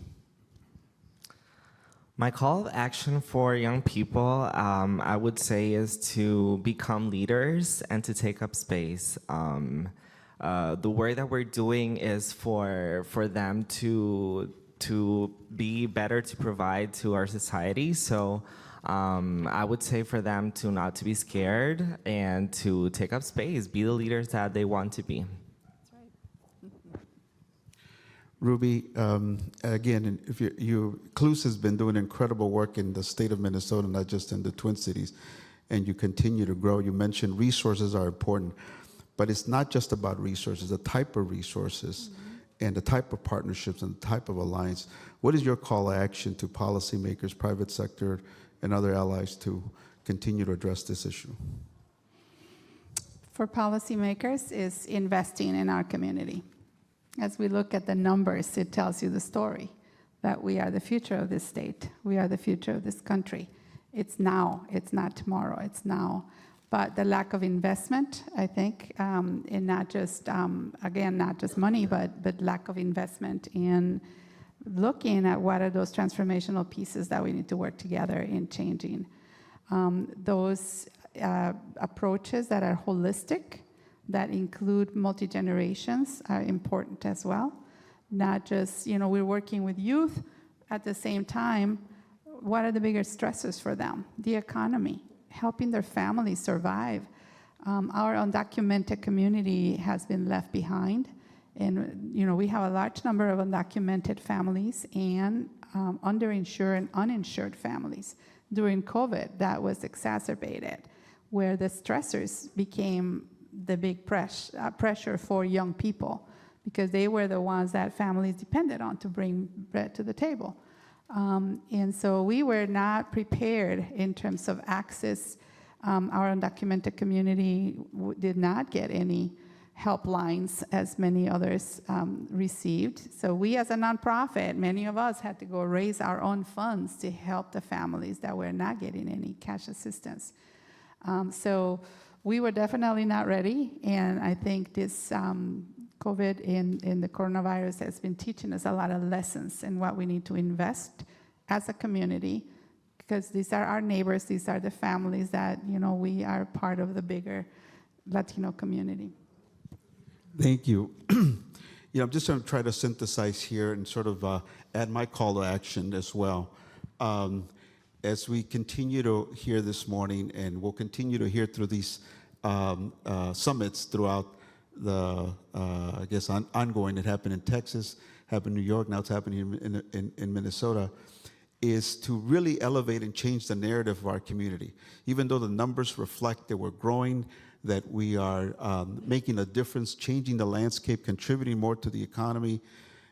My call of action for young people, I would say, is to become leaders and to take up space. The work that we're doing is for them to be better, to provide to our society. So I would say for them to not to be scared and to take up space, be the leaders that they want to be. Ruby, again, if CLUS has been doing incredible work in the state of Minnesota, not just in the Twin Cities, and you continue to grow. You mentioned resources are important, but it's not just about resources, the type of resources. and the type of partnerships and the type of alliance, what is your call to action to policymakers, private sector, and other allies to continue to address this issue? For policymakers is investing in our community. As we look at the numbers, it tells you the story that we are the future of this state. We are the future of this country. It's now, it's not tomorrow, it's now. But the lack of investment, I think, in not just, again, not just money, but lack of investment in looking at what are those transformational pieces that we need to work together in changing. Those approaches that are holistic, that include multi-generations, are important as well. Not just, we're working with youth. At the same time, what are the bigger stressors for them? The economy, helping their families survive. Our undocumented community has been left behind. And, we have a large number of undocumented families and underinsured and uninsured families. During COVID, that was exacerbated, where the stressors became the big pressure for young people, because they were the ones that families depended on to bring bread to the table. And so we were not prepared in terms of access. Our undocumented community did not get any helplines as many others received. So we as a nonprofit, many of us had to go raise our own funds to help the families that were not getting any cash assistance. So we were definitely not ready, and I think this COVID in the coronavirus has been teaching us a lot of lessons in what we need to invest as a community, because these are our neighbors, these are the families that, we are part of the bigger Latino community. Thank you. I'm just going to try to synthesize here and sort of add my call to action as well. As we continue to hear this morning, and we'll continue to hear through these summits throughout the, ongoing. It happened in Texas, happened in New York, now it's happening in Minnesota, is to really elevate and change the narrative of our community. Even though the numbers reflect that we're growing, that we are making a difference, changing the landscape, contributing more to the economy,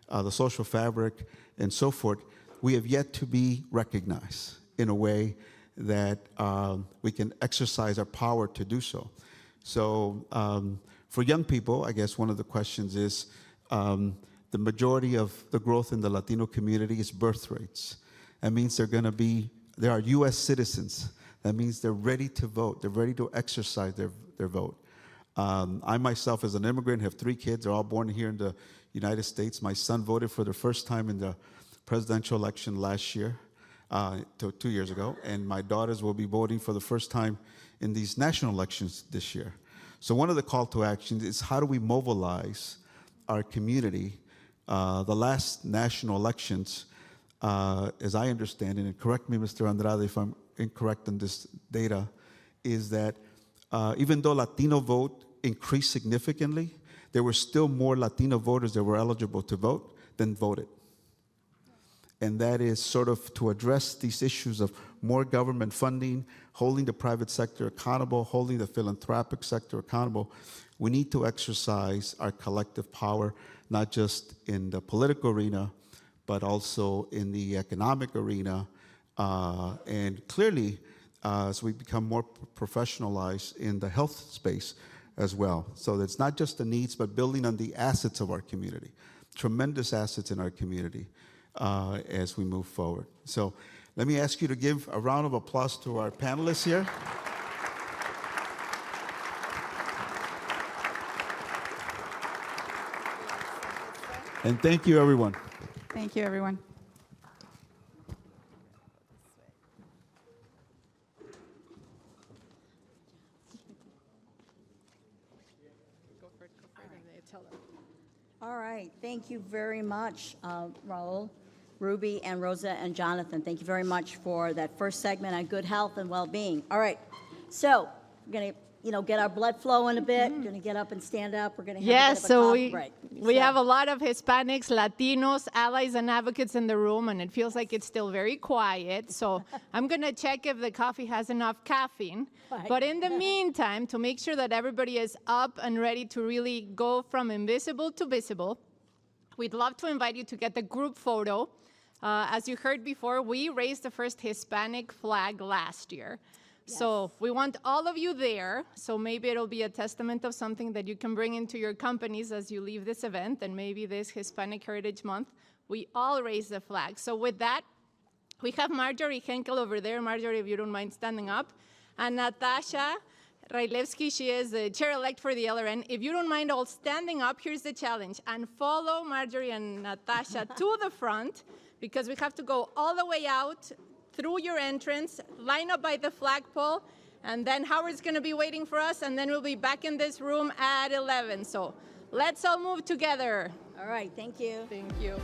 the social fabric, and so forth, we have yet to be recognized in a way that we can exercise our power to do so. So for young people, I guess one of the questions is, the majority of the growth in the Latino community is birth rates. That means there are US citizens. That means they're ready to vote. They're ready to exercise their vote. I myself, as an immigrant, have 3 kids. They're all born here in the United States. My son voted for the first time in the presidential election last year, 2 years ago, and my daughters will be voting for the first time in these national elections this year. So one of the call to actions is, how do we mobilize our community? The last national elections, as I understand it, and correct me, Mr. Andrade, if I'm incorrect on this data, is that even though Latino vote increased significantly, there were still more Latino voters that were eligible to vote than voted. And that is sort of to address these issues of more government funding, holding the private sector accountable, holding the philanthropic sector accountable. We need to exercise our collective power, not just in the political arena, but also in the economic arena, and clearly, as we become more professionalized in the health space as well. So it's not just the needs, but building on the assets of our community, tremendous assets in our community as we move forward. So let me ask you to give a round of applause to our panelists here. And thank you, everyone. Thank you, everyone. All right, thank you very much, Raul, Ruby, and Rosa, and Jonathan. Thank you very much for that first segment on good health and well-being. All right, so we're going to, get our blood flowing a bit. We're going to get up and stand up. We're going to have a bit of a coffee break. We have a lot of Hispanics, Latinos, allies, and advocates in the room, and it feels like it's still very quiet. So I'm going to check if the coffee has enough caffeine. Right. But in the meantime, to make sure that everybody is up and ready to really go from invisible to visible, we'd love to invite you to get the group photo. As you heard before, we raised the first Hispanic flag last year. So we want all of you there. So maybe it'll be a testament of something that you can bring into your companies as you leave this event. And maybe this Hispanic Heritage Month, we all raise the flag. So with that, we have Marjorie Henkel over there. Marjorie, if you don't mind standing up. And Natasha Railevsky, she is the chair-elect for the LRN. If you don't mind all standing up, here's the challenge. And follow Marjorie and Natasha to the front, because we have to go all the way out through your entrance, line up by the flagpole, and then Howard's going to be waiting for us, and then we'll be back in this room at 11. So let's all move together. All right, thank you. Thank you.